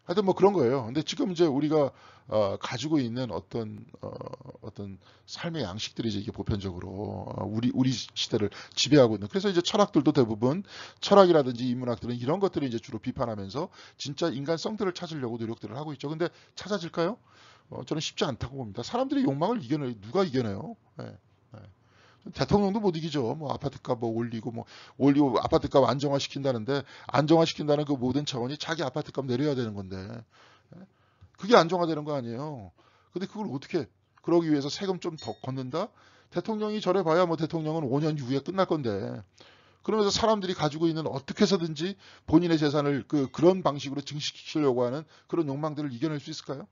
하여튼 뭐 그런 거예요. 근데 지금 이제 우리가 가지고 있는 어떤 삶의 양식들이 이게 보편적으로 우리 시대를 지배하고 있는. 그래서 이제 철학들도 대부분 철학이라든지 인문학들은 이런 것들을 이제 주로 비판하면서 진짜 인간성들을 찾으려고 노력들을 하고 있죠. 근데 찾아질까요? 저는 쉽지 않다고 봅니다. 사람들이 욕망을 이겨내 누가 이겨내요? 네, 네. 대통령도 못 이기죠. 뭐 아파트값 뭐 올리고 아파트값 안정화시킨다는데 안정화시킨다는 그 모든 차원이 자기 아파트값 내려야 되는 건데 그게 안정화되는 거 아니에요. 근데 그걸 어떻게 그러기 위해서 세금 좀 더 걷는다? 대통령이 저래 봐야 뭐 대통령은 5년 이후에 끝날 건데 그러면서 사람들이 가지고 있는 어떻게 해서든지 본인의 재산을 그런 방식으로 증식시키려고 하는 그런 욕망들을 이겨낼 수 있을까요?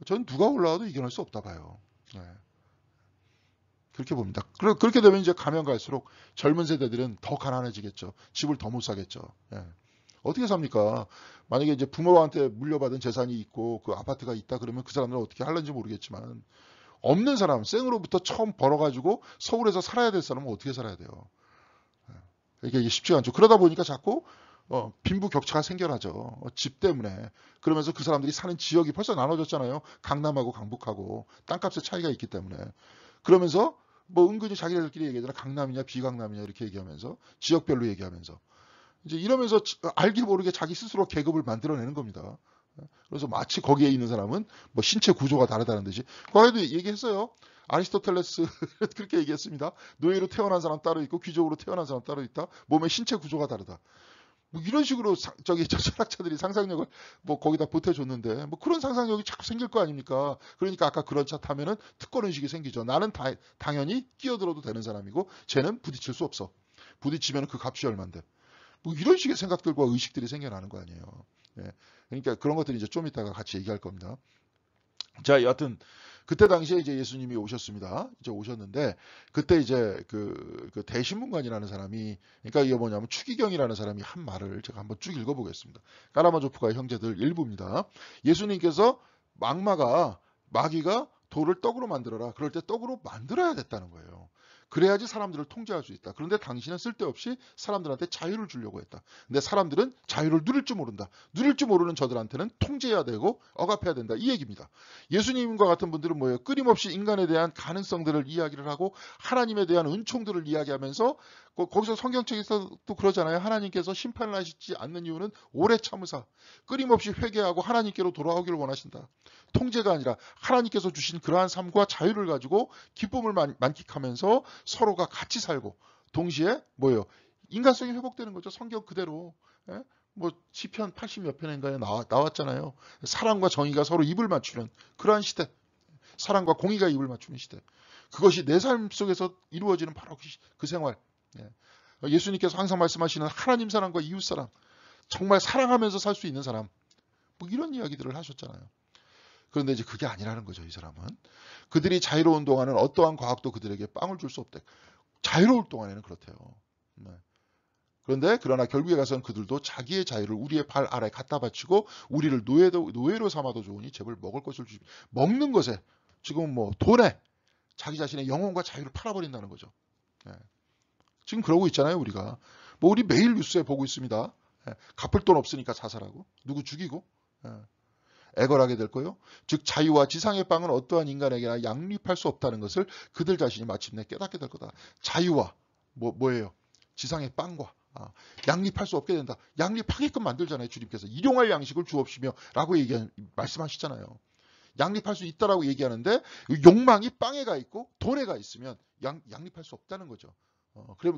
전 누가 올라와도 이겨낼 수 없다 봐요. 네. 그렇게 봅니다. 그렇게 되면 이제 가면 갈수록 젊은 세대들은 더 가난해지겠죠. 집을 더 못 사겠죠. 예. 어떻게 삽니까? 만약에 이제 부모한테 물려받은 재산이 있고 그 아파트가 있다 그러면 그 사람들은 어떻게 할는지 모르겠지만 없는 사람, 생으로부터 처음 벌어가지고 서울에서 살아야 될 사람은 어떻게 살아야 돼요? 이게 쉽지가 않죠. 그러다 보니까 자꾸 빈부격차가 생겨나죠. 집 때문에. 그러면서 그 사람들이 사는 지역이 벌써 나눠졌잖아요. 강남하고 강북하고 땅값의 차이가 있기 때문에. 그러면서 뭐 은근히 자기들끼리 얘기하잖아. 강남이냐 비강남이냐 이렇게 얘기하면서 지역별로 얘기하면서 이제 이러면서 알기 모르게 자기 스스로 계급을 만들어내는 겁니다. 그래서 마치 거기에 있는 사람은 뭐 신체 구조가 다르다는 듯이 과거에도 얘기했어요. 아리스토텔레스 그렇게 얘기했습니다. 노예로 태어난 사람 따로 있고 귀족으로 태어난 사람 따로 있다. 몸의 신체 구조가 다르다. 뭐 이런 식으로 저 철학자들이 상상력을 뭐 거기다 보태줬는데 뭐 그런 상상력이 자꾸 생길 거 아닙니까? 그러니까 아까 그런 차 타면은 특권 의식이 생기죠. 나는 당연히 끼어들어도 되는 사람이고 쟤는 부딪힐 수 없어. 부딪히면 그 값이 얼만데. 뭐 이런 식의 생각들과 의식들이 생겨나는 거 아니에요. 예. 그러니까 그런 것들이 이제 좀 이따가 같이 얘기할 겁니다. 자, 여하튼 그때 당시에 이제 예수님이 오셨습니다. 이제 오셨는데 그때 이제 그 대신문관이라는 사람이, 그러니까 이게 뭐냐면 추기경이라는 사람이 한 말을 제가 한번 쭉 읽어보겠습니다. 까라마조프가의 형제들 일부입니다. 예수님께서 마귀가 돌을 떡으로 만들어라. 그럴 때 떡으로 만들어야 됐다는 거예요. 그래야지 사람들을 통제할 수 있다. 그런데 당신은 쓸데없이 사람들한테 자유를 주려고 했다. 근데 사람들은 자유를 누릴 줄 모른다. 누릴 줄 모르는 저들한테는 통제해야 되고 억압해야 된다. 이 얘기입니다. 예수님과 같은 분들은 뭐예요? 끊임없이 인간에 대한 가능성들을 이야기를 하고 하나님에 대한 은총들을 이야기하면서 거기서 성경책에서도 그러잖아요. 하나님께서 심판을 하시지 않는 이유는 오래 참으사 끊임없이 회개하고 하나님께로 돌아오기를 원하신다. 통제가 아니라 하나님께서 주신 그러한 삶과 자유를 가지고 기쁨을 만끽하면서 서로가 같이 살고 동시에 뭐예요? 인간성이 회복되는 거죠. 성경 그대로. 예? 뭐 시편 80몇 편인가에 나왔잖아요. 사랑과 정의가 서로 입을 맞추는 그러한 시대. 사랑과 공의가 입을 맞추는 시대. 그것이 내 삶 속에서 이루어지는 바로 그 생활. 예. 예수님께서 항상 말씀하시는 하나님 사랑과 이웃 사랑. 정말 사랑하면서 살 수 있는 사람. 뭐 이런 이야기들을 하셨잖아요. 그런데 이제 그게 아니라는 거죠, 이 사람은. 그들이 자유로운 동안은 어떠한 과학도 그들에게 빵을 줄 수 없대. 자유로울 동안에는 그렇대요. 네. 그러나 결국에 가서는 그들도 자기의 자유를 우리의 발 아래 갖다 바치고 우리를 노예로 삼아도 좋으니 제발 먹을 것을 주시. 먹는 것에 지금 뭐 돈에 자기 자신의 영혼과 자유를 팔아버린다는 거죠. 네. 지금 그러고 있잖아요, 우리가. 뭐 우리 매일 뉴스에 보고 있습니다. 네. 갚을 돈 없으니까 자살하고 누구 죽이고. 네. 애걸하게 될 거요. 즉 자유와 지상의 빵은 어떠한 인간에게나 양립할 수 없다는 것을 그들 자신이 마침내 깨닫게 될 거다. 자유와 뭐예요? 지상의 빵과 양립할 수 없게 된다. 양립하게끔 만들잖아요. 주님께서 일용할 양식을 주옵시며 라고 말씀하시잖아요. 양립할 수 있다라고 얘기하는데 욕망이 빵에 가 있고 돈에 가 있으면 양립할 수 없다는 거죠.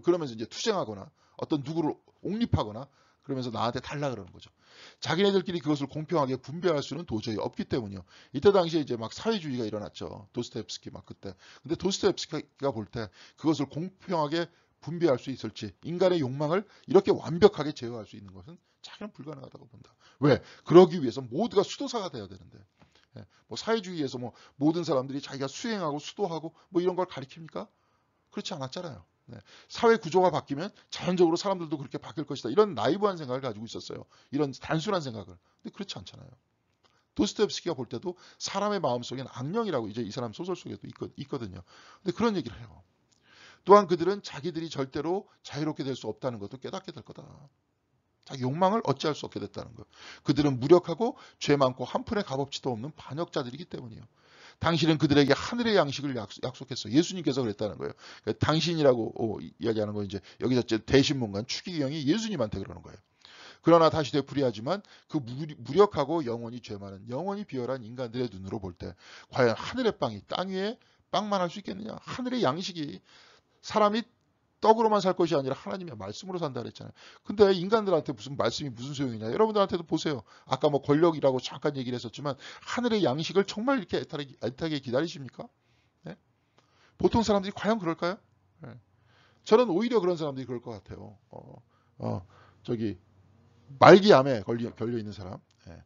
그러면서 이제 투쟁하거나 어떤 누구를 옹립하거나 그러면서 나한테 달라 그러는 거죠. 자기네들끼리 그것을 공평하게 분배할 수는 도저히 없기 때문이요. 이때 당시에 이제 막 사회주의가 일어났죠. 도스토옙스키 막 그때. 근데 도스토옙스키가 볼 때 그것을 공평하게 분배할 수 있을지, 인간의 욕망을 이렇게 완벽하게 제어할 수 있는 것은 자기는 불가능하다고 본다. 왜? 그러기 위해서 모두가 수도사가 돼야 되는데. 뭐 사회주의에서 뭐 모든 사람들이 자기가 수행하고 수도하고 뭐 이런 걸 가리킵니까? 그렇지 않았잖아요. 네. 사회 구조가 바뀌면 자연적으로 사람들도 그렇게 바뀔 것이다. 이런 나이브한 생각을 가지고 있었어요. 이런 단순한 생각을. 근데 그렇지 않잖아요. 도스토옙스키가 볼 때도 사람의 마음속엔 악령이라고 이제 이 사람 소설 속에도 있거든요. 근데 그런 얘기를 해요. 또한 그들은 자기들이 절대로 자유롭게 될 수 없다는 것도 깨닫게 될 거다. 자기 욕망을 어찌할 수 없게 됐다는 거예요. 그들은 무력하고 죄 많고 한푼의 값어치도 없는 반역자들이기 때문이에요. 당신은 그들에게 하늘의 양식을 약속했어. 예수님께서 그랬다는 거예요. 그러니까 당신이라고 이야기하는 거 이제 여기서 대신문관 추기경이 예수님한테 그러는 거예요. 그러나 다시 되풀이하지만 그 무력하고 영원히 죄 많은 영원히 비열한 인간들의 눈으로 볼 때 과연 하늘의 빵이 땅 위에 빵만 할 수 있겠느냐. 하늘의 양식이 사람이 떡으로만 살 것이 아니라 하나님의 말씀으로 산다 그랬잖아요. 근데 인간들한테 말씀이 무슨 소용이냐. 여러분들한테도 보세요. 아까 뭐 권력이라고 잠깐 얘기를 했었지만 하늘의 양식을 정말 이렇게 애타게 기다리십니까? 네? 보통 사람들이 과연 그럴까요? 네. 저는 오히려 그런 사람들이 그럴 것 같아요. 저기 말기암에 걸려 있는 사람. 네.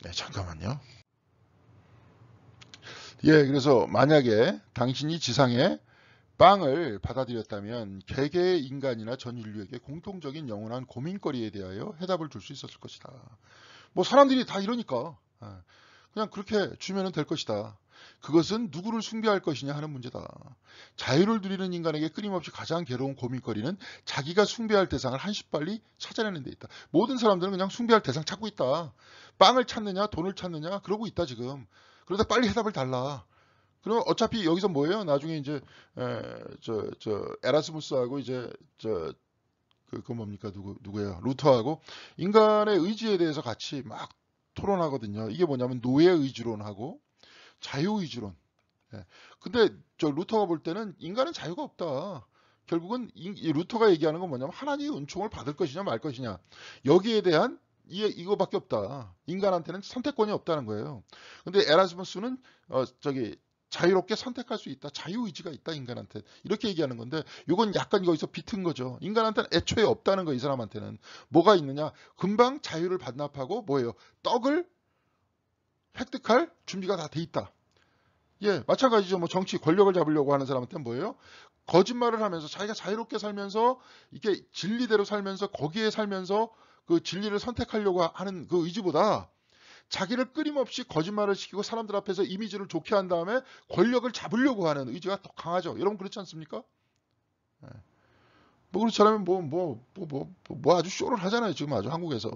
네, 잠깐만요. 예, 그래서 만약에 당신이 지상에 빵을 받아들였다면 개개의 인간이나 전 인류에게 공통적인 영원한 고민거리에 대하여 해답을 줄 수 있었을 것이다. 뭐 사람들이 다 이러니까 그냥 그렇게 주면 될 것이다. 그것은 누구를 숭배할 것이냐 하는 문제다. 자유를 누리는 인간에게 끊임없이 가장 괴로운 고민거리는 자기가 숭배할 대상을 한시빨리 찾아내는 데 있다. 모든 사람들은 그냥 숭배할 대상 찾고 있다. 빵을 찾느냐 돈을 찾느냐 그러고 있다 지금. 그러다 빨리 해답을 달라. 그럼 어차피 여기서 뭐예요? 나중에 이제 에라스무스하고 이제 그 뭡니까 누구예요? 루터하고 인간의 의지에 대해서 같이 막 토론하거든요. 이게 뭐냐면 노예 의지론하고 자유 의지론. 예. 근데 저 루터가 볼 때는 인간은 자유가 없다. 결국은 이 루터가 얘기하는 건 뭐냐면 하나님의 은총을 받을 것이냐 말 것이냐. 여기에 대한 이거밖에 없다. 인간한테는 선택권이 없다는 거예요. 근데 에라스무스는 자유롭게 선택할 수 있다. 자유의지가 있다 인간한테. 이렇게 얘기하는 건데 이건 약간 거기서 비튼 거죠. 인간한테는 애초에 없다는 거 이 사람한테는. 뭐가 있느냐. 금방 자유를 반납하고 뭐예요. 떡을 획득할 준비가 다 돼 있다. 예, 마찬가지죠. 뭐 정치 권력을 잡으려고 하는 사람한테는 뭐예요? 거짓말을 하면서 자기가 자유롭게 살면서 이렇게 진리대로 살면서 거기에 살면서 그 진리를 선택하려고 하는 그 의지보다 자기를 끊임없이 거짓말을 시키고 사람들 앞에서 이미지를 좋게 한 다음에 권력을 잡으려고 하는 의지가 더 강하죠. 여러분 그렇지 않습니까? 예. 뭐 그렇지 않으면 뭐 아주 쇼를 하잖아요. 지금 아주 한국에서.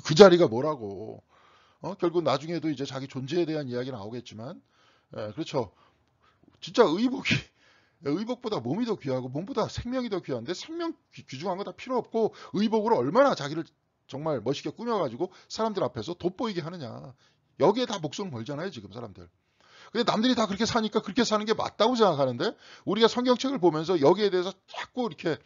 그 자리가 뭐라고. 결국 나중에도 이제 자기 존재에 대한 이야기 나오겠지만, 예, 그렇죠. 진짜 의복보다 몸이 더 귀하고 몸보다 생명이 더 귀한데 생명 귀중한 거 다 필요 없고 의복으로 얼마나 자기를 정말 멋있게 꾸며가지고 사람들 앞에서 돋보이게 하느냐. 여기에 다 목숨을 걸잖아요 지금 사람들. 근데 남들이 다 그렇게 사니까 그렇게 사는 게 맞다고 생각하는데 우리가 성경책을 보면서 여기에 대해서 자꾸 이렇게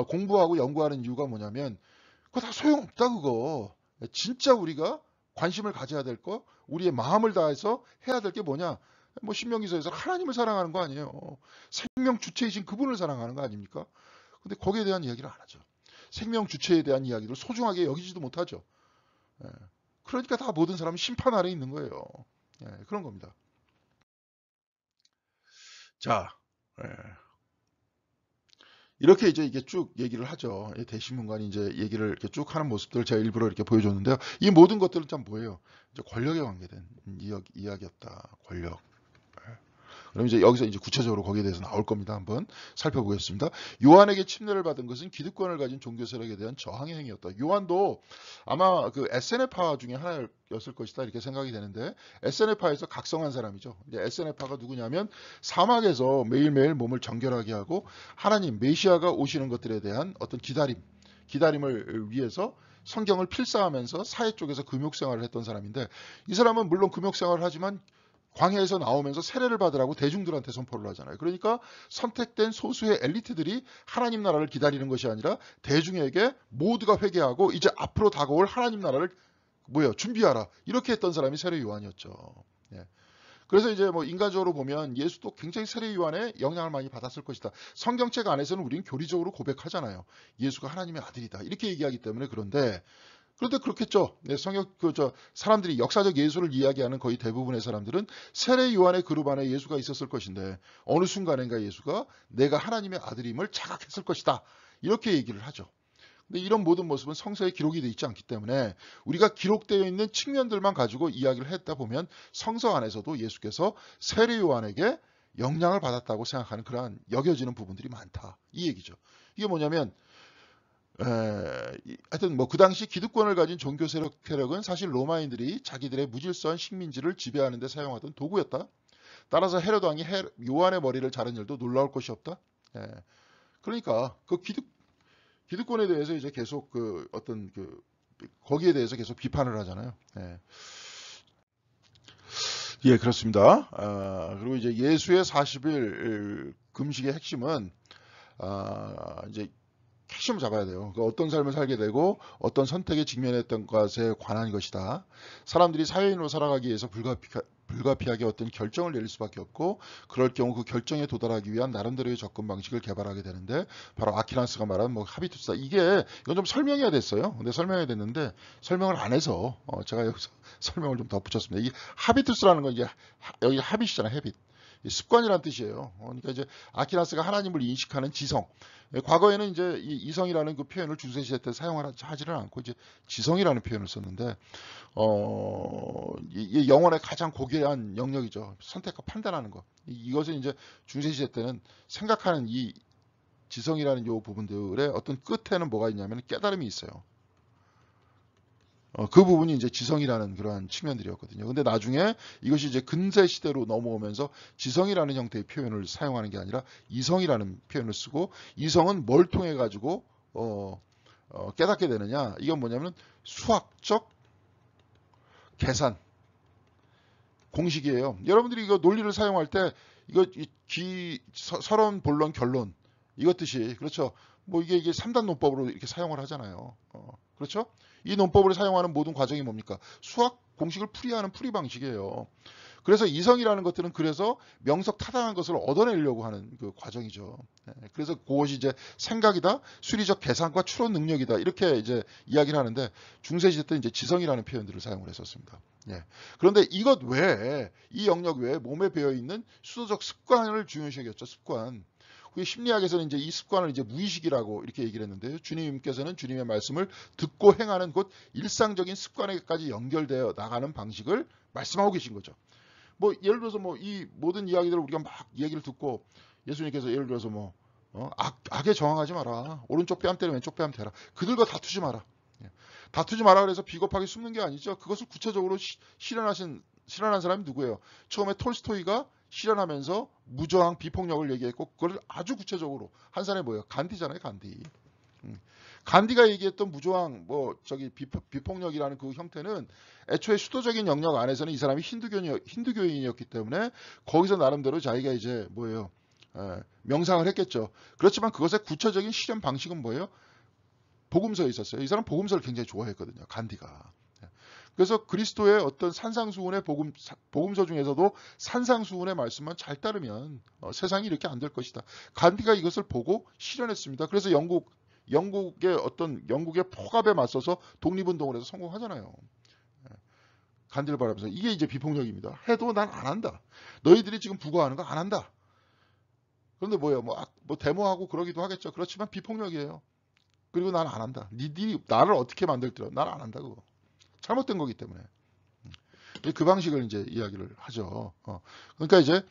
공부하고 연구하는 이유가 뭐냐면 그거 다 소용없다 그거. 진짜 우리가 관심을 가져야 될 거, 우리의 마음을 다해서 해야 될 게 뭐냐? 뭐 신명기서에서 하나님을 사랑하는 거 아니에요. 생명 주체이신 그분을 사랑하는 거 아닙니까? 근데 거기에 대한 이야기를 안 하죠. 생명 주체에 대한 이야기를 소중하게 여기지도 못하죠. 예. 그러니까 다 모든 사람이 심판 아래 있는 거예요. 예, 그런 겁니다. 자, 예. 이렇게 이제 이게 쭉 얘기를 하죠. 대신문관이 이제 얘기를 이렇게 쭉 하는 모습들을 제가 일부러 이렇게 보여줬는데요. 이 모든 것들은 참 뭐예요? 이제 권력에 관계된 이야기였다. 권력. 그럼 이제 여기서 이제 구체적으로 거기에 대해서 나올 겁니다. 한번 살펴보겠습니다. 요한에게 침례를 받은 것은 기득권을 가진 종교 세력에 대한 저항의 행위였다. 요한도 아마 그 SNF파 중에 하나였을 것이다 이렇게 생각이 되는데 SNF파에서 각성한 사람이죠. 이제 SNF파가 누구냐면 사막에서 매일매일 몸을 정결하게 하고 하나님 메시아가 오시는 것들에 대한 어떤 기다림을 위해서 성경을 필사하면서 사회 쪽에서 금욕생활을 했던 사람인데 이 사람은 물론 금욕생활을 하지만 광야에서 나오면서 세례를 받으라고 대중들한테 선포를 하잖아요. 그러니까 선택된 소수의 엘리트들이 하나님 나라를 기다리는 것이 아니라 대중에게 모두가 회개하고 이제 앞으로 다가올 하나님 나라를 준비하라. 이렇게 했던 사람이 세례 요한이었죠. 예. 그래서 이제 뭐 인간적으로 보면 예수도 굉장히 세례 요한의 영향을 많이 받았을 것이다. 성경책 안에서는 우리는 교리적으로 고백하잖아요. 예수가 하나님의 아들이다. 이렇게 얘기하기 때문에 그런데 그렇겠죠. 네, 사람들이 역사적 예수를 이야기하는 거의 대부분의 사람들은 세례 요한의 그룹 안에 예수가 있었을 것인데 어느 순간인가 예수가 내가 하나님의 아들임을 자각했을 것이다. 이렇게 얘기를 하죠. 근데 이런 모든 모습은 성서에 기록이 되어 있지 않기 때문에 우리가 기록되어 있는 측면들만 가지고 이야기를 했다 보면 성서 안에서도 예수께서 세례 요한에게 영향을 받았다고 생각하는 그러한 여겨지는 부분들이 많다. 이 얘기죠. 이게 뭐냐면 하여튼 뭐 그 당시 기득권을 가진 종교 세력은 사실 로마인들이 자기들의 무질서한 식민지를 지배하는 데 사용하던 도구였다. 따라서 헤롯 왕이 요한의 머리를 자른 일도 놀라울 것이 없다. 예. 그러니까 그 기득권에 대해서 이제 계속 거기에 대해서 계속 비판을 하잖아요. 예. 예, 그렇습니다. 그리고 이제 예수의 40일 금식의 핵심은 이제 핵심을 잡아야 돼요. 그러니까 어떤 삶을 살게 되고 어떤 선택에 직면했던 것에 관한 것이다. 사람들이 사회인으로 살아가기 위해서 불가피하게 어떤 결정을 내릴 수밖에 없고 그럴 경우 그 결정에 도달하기 위한 나름대로의 접근 방식을 개발하게 되는데 바로 아퀴나스가 말한 뭐 하비투스다. 이건 좀 설명해야 됐어요. 근데 설명해야 됐는데 설명을 안 해서 제가 여기서 설명을 좀 덧붙였습니다. 이 하비투스라는 건 이제 여기 하빗이잖아요. 헤빗. 습관이란 뜻이에요. 그러니까 이제 아퀴나스가 하나님을 인식하는 지성. 과거에는 이제 이 이성이라는 그 표현을 중세시대 때 사용하지는 않고 이제 지성이라는 표현을 썼는데 이 영혼의 가장 고귀한 영역이죠. 선택과 판단하는 것. 이것은 이제 중세시대 때는 생각하는 이 지성이라는 요 부분들의 어떤 끝에는 뭐가 있냐면 깨달음이 있어요. 그 부분이 이제 지성이라는 그러한 측면들이었거든요. 근데 나중에 이것이 이제 근세 시대로 넘어오면서 지성이라는 형태의 표현을 사용하는 게 아니라 이성이라는 표현을 쓰고 이성은 뭘 통해 가지고 깨닫게 되느냐? 이건 뭐냐면 수학적 계산 공식이에요. 여러분들이 이거 논리를 사용할 때 이거 서론, 본론, 결론 이것 뜻이 그렇죠. 뭐 이게 3단 논법으로 이렇게 사용을 하잖아요. 그렇죠? 이 논법을 사용하는 모든 과정이 뭡니까? 수학 공식을 풀이하는 풀이 방식이에요. 그래서 이성이라는 것들은 그래서 명석 타당한 것을 얻어내려고 하는 그 과정이죠. 그래서 그것이 이제 생각이다, 수리적 계산과 추론 능력이다 이렇게 이제 이야기를 하는데 중세 시대 때 이제 지성이라는 표현들을 사용을 했었습니다. 예. 그런데 이것 외에 이 영역 외에 몸에 배어 있는 수도적 습관을 중요시 여겼죠. 습관. 그 심리학에서는 이제 이 습관을 이제 무의식이라고 이렇게 얘기를 했는데요. 주님께서는 주님의 말씀을 듣고 행하는 곧 일상적인 습관에까지 연결되어 나가는 방식을 말씀하고 계신 거죠. 뭐 예를 들어서 뭐 이 모든 이야기들을 우리가 막 얘기를 듣고 예수님께서 예를 들어서 뭐 악에 저항하지 마라. 오른쪽 뺨 때려 왼쪽 뺨 대라. 그들과 다투지 마라. 예. 다투지 마라 그래서 비겁하게 숨는 게 아니죠. 그것을 구체적으로 실현한 사람이 누구예요? 처음에 톨스토이가 실현하면서 무저항 비폭력을 얘기했고 그걸 아주 구체적으로 한 사람이 뭐예요? 간디잖아요. 간디. 간디가 얘기했던 무저항 뭐 저기 비폭력이라는 그 형태는 애초에 수도적인 영역 안에서는 이 사람이 힌두교인이었기 때문에 거기서 나름대로 자기가 이제 뭐예요? 명상을 했겠죠. 그렇지만 그것의 구체적인 실현 방식은 뭐예요? 복음서에 있었어요. 이 사람 복음서를 굉장히 좋아했거든요. 간디가. 그래서 그리스도의 어떤 산상수훈의 복음서 중에서도 산상수훈의 말씀만 잘 따르면 세상이 이렇게 안 될 것이다. 간디가 이것을 보고 실현했습니다. 그래서 영국의 폭압에 맞서서 독립운동을 해서 성공하잖아요. 간디를 바라면서 이게 이제 비폭력입니다. 해도 난 안 한다. 너희들이 지금 부거하는 거 안 한다. 그런데 뭐예요? 뭐 데모하고 그러기도 하겠죠. 그렇지만 비폭력이에요. 그리고 난 안 한다. 니들이 나를 어떻게 만들더라. 난 안 한다 그거. 잘못된 거기 때문에. 그 방식을 이제 이야기를 하죠. 그러니까 이제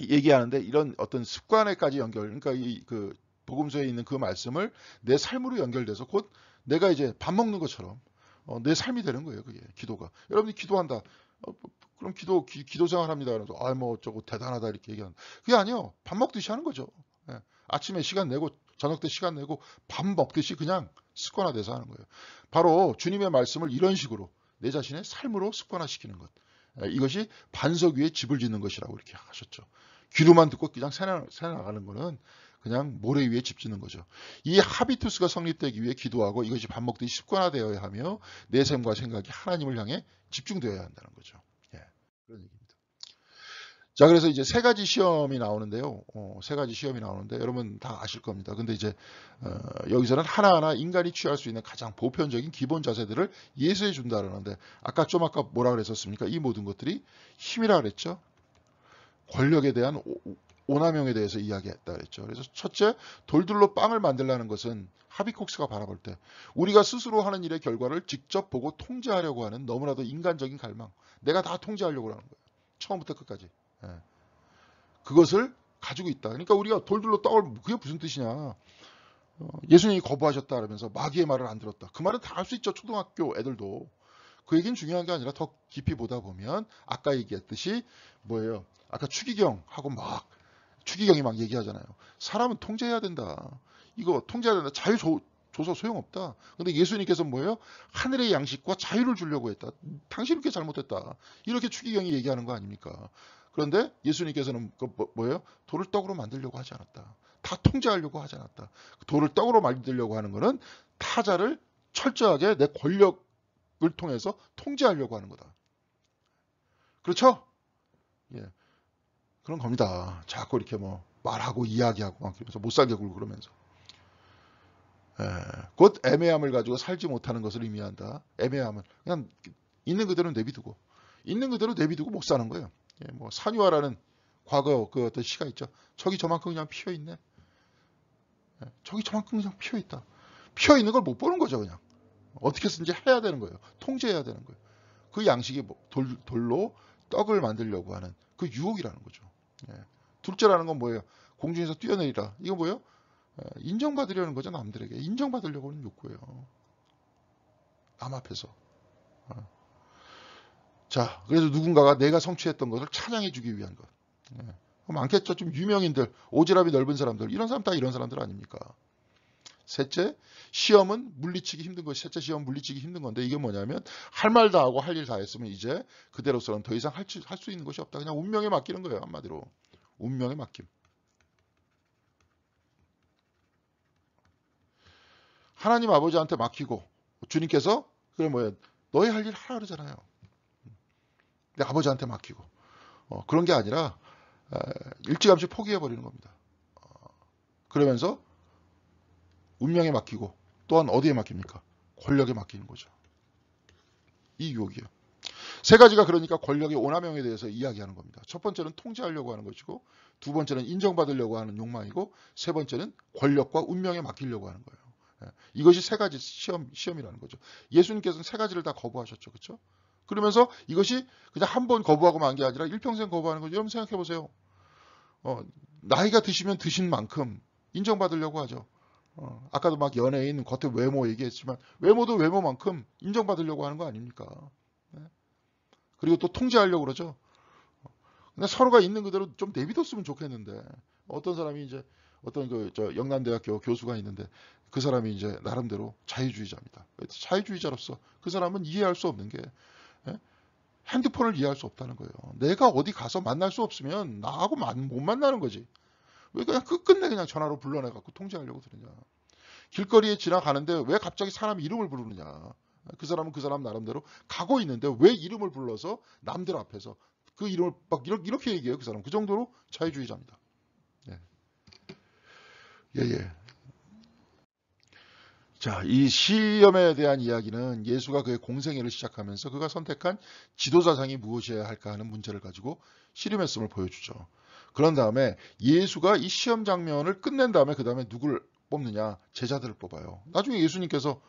얘기하는데 이런 어떤 습관에까지 그러니까 그 복음서에 있는 그 말씀을 내 삶으로 연결돼서 곧 내가 이제 밥 먹는 것처럼 내 삶이 되는 거예요. 그게 기도가. 여러분이 기도한다. 그럼 기도 생활합니다. 그래서 뭐 어쩌고 대단하다 이렇게 얘기하는. 그게 아니요. 밥 먹듯이 하는 거죠. 예. 아침에 시간 내고 저녁 때 시간 내고 밥 먹듯이 그냥 습관화돼서 하는 거예요. 바로 주님의 말씀을 이런 식으로 내 자신의 삶으로 습관화시키는 것. 이것이 반석 위에 집을 짓는 것이라고 이렇게 하셨죠. 귀로만 듣고 그냥 새나가는 거는 그냥 모래 위에 집 짓는 거죠. 이 하비투스가 성립되기 위해 기도하고 이것이 밥 먹듯이 습관화되어야 하며 내 삶과 생각이 하나님을 향해 집중되어야 한다는 거죠. 예, 그런 얘기입니다. 자, 그래서 이제 세 가지 시험이 나오는데요. 세 가지 시험이 나오는데 여러분 다 아실 겁니다. 근데 이제 여기서는 하나하나 인간이 취할 수 있는 가장 보편적인 기본 자세들을 예수해 준다 그러는데 아까 뭐라 그랬었습니까? 이 모든 것들이 힘이라 그랬죠. 권력에 대한 오남용에 대해서 이야기했다 그랬죠. 그래서 첫째, 돌들로 빵을 만들라는 것은 하비콕스가 바라볼 때 우리가 스스로 하는 일의 결과를 직접 보고 통제하려고 하는 너무나도 인간적인 갈망. 내가 다 통제하려고 하는 거예요. 처음부터 끝까지. 예. 그것을 가지고 있다. 그러니까 우리가 돌들로 떡을 그게 무슨 뜻이냐. 예수님이 거부하셨다 그러면서 마귀의 말을 안 들었다. 그 말은 다 할 수 있죠. 초등학교 애들도. 그 얘기는 중요한 게 아니라 더 깊이 보다 보면 아까 얘기했듯이 뭐예요. 아까 추기경이 막 얘기하잖아요. 사람은 통제해야 된다. 이거 통제해야 된다. 자유 줘서 소용없다. 근데 예수님께서 뭐예요? 하늘의 양식과 자유를 주려고 했다. 당신 이렇게 잘못했다. 이렇게 추기경이 얘기하는 거 아닙니까? 그런데 예수님께서는 뭐예요? 돌을 떡으로 만들려고 하지 않았다. 다 통제하려고 하지 않았다. 돌을 떡으로 만들려고 하는 것은 타자를 철저하게 내 권력을 통해서 통제하려고 하는 거다. 그렇죠? 예. 그런 겁니다. 자꾸 이렇게 뭐 말하고 이야기하고 막 그러면서 못 살게 굴고 그러면서. 곧 애매함을 가지고 살지 못하는 것을 의미한다. 애매함은 그냥 있는 그대로 내비두고 못 사는 거예요. 예, 뭐 산유화라는 과거 그 어떤 시가 있죠. 저기 저만큼 그냥 피어 있네. 저기 저만큼 그냥 피어 있다. 피어 있는 걸 못 보는 거죠, 그냥. 어떻게 쓰든지 해야 되는 거예요. 통제해야 되는 거예요. 그 양식이 돌로 떡을 만들려고 하는 그 유혹이라는 거죠. 예. 둘째라는 건 뭐예요? 공중에서 뛰어내리라. 이거 뭐예요? 인정받으려는 거죠. 남들에게. 인정받으려고 하는 욕구예요. 남 앞에서. 자, 그래서 누군가가 내가 성취했던 것을 찬양해 주기 위한 것. 많겠죠. 좀 유명인들, 오지랖이 넓은 사람들. 이런 사람 다 이런 사람들 아닙니까? 셋째, 시험은 물리치기 힘든 것. 셋째 시험 물리치기 힘든 건데 이게 뭐냐면 할 말 다 하고 할 일 다 했으면 이제 그대로서는 더 이상 할 수 있는 것이 없다. 그냥 운명에 맡기는 거예요. 한마디로. 운명에 맡김. 하나님 아버지한테 맡기고 주님께서 그래 뭐야 너희 할 일 하라 그러잖아요. 근데 아버지한테 맡기고 그런 게 아니라 일찌감치 포기해버리는 겁니다. 그러면서 운명에 맡기고 또한 어디에 맡깁니까? 권력에 맡기는 거죠. 이 유혹이요. 세 가지가 그러니까 권력의 오남용에 대해서 이야기하는 겁니다. 첫 번째는 통제하려고 하는 것이고, 두 번째는 인정받으려고 하는 욕망이고, 세 번째는 권력과 운명에 맡기려고 하는 거예요. 이것이 세 가지 시험이라는 거죠. 예수님께서는 세 가지를 다 거부하셨죠. 그렇죠? 그러면서 이것이 그냥 한 번 거부하고 만 게 아니라 일평생 거부하는 거죠. 여러분 생각해 보세요. 나이가 드시면 드신 만큼 인정받으려고 하죠. 아까도 막 연예인 겉에 외모 얘기했지만 외모도 외모만큼 인정받으려고 하는 거 아닙니까? 네. 그리고 또 통제하려고 그러죠. 근데 서로가 있는 그대로 좀 내비뒀으면 좋겠는데 어떤 사람이 이제 어떤 영남대학교 교수가 있는데 그 사람이 이제 나름대로 자유주의자입니다. 자유주의자로서 그 사람은 이해할 수 없는 게 예? 핸드폰을 이해할 수 없다는 거예요. 내가 어디 가서 만날 수 없으면 나하고 못 만나는 거지. 왜 그냥 끝끝내 그냥 전화로 불러내갖고 통제하려고 그러냐. 길거리에 지나가는데 왜 갑자기 사람 이름을 부르느냐. 그 사람은 그 사람 나름대로 가고 있는데 왜 이름을 불러서 남들 앞에서 그 이름을 막 이렇게 얘기해요. 그 사람. 그 정도로 자유주의자입니다. 예. 예. 자, 이 시험에 대한 이야기는 예수가 그의 공생애를 시작하면서 그가 선택한 지도자상이 무엇이어야 할까 하는 문제를 가지고 씨름했음을 보여주죠. 그런 다음에 예수가 이 시험 장면을 끝낸 다음에 그 다음에 누굴 뽑느냐? 제자들을 뽑아요. 나중에 예수님께서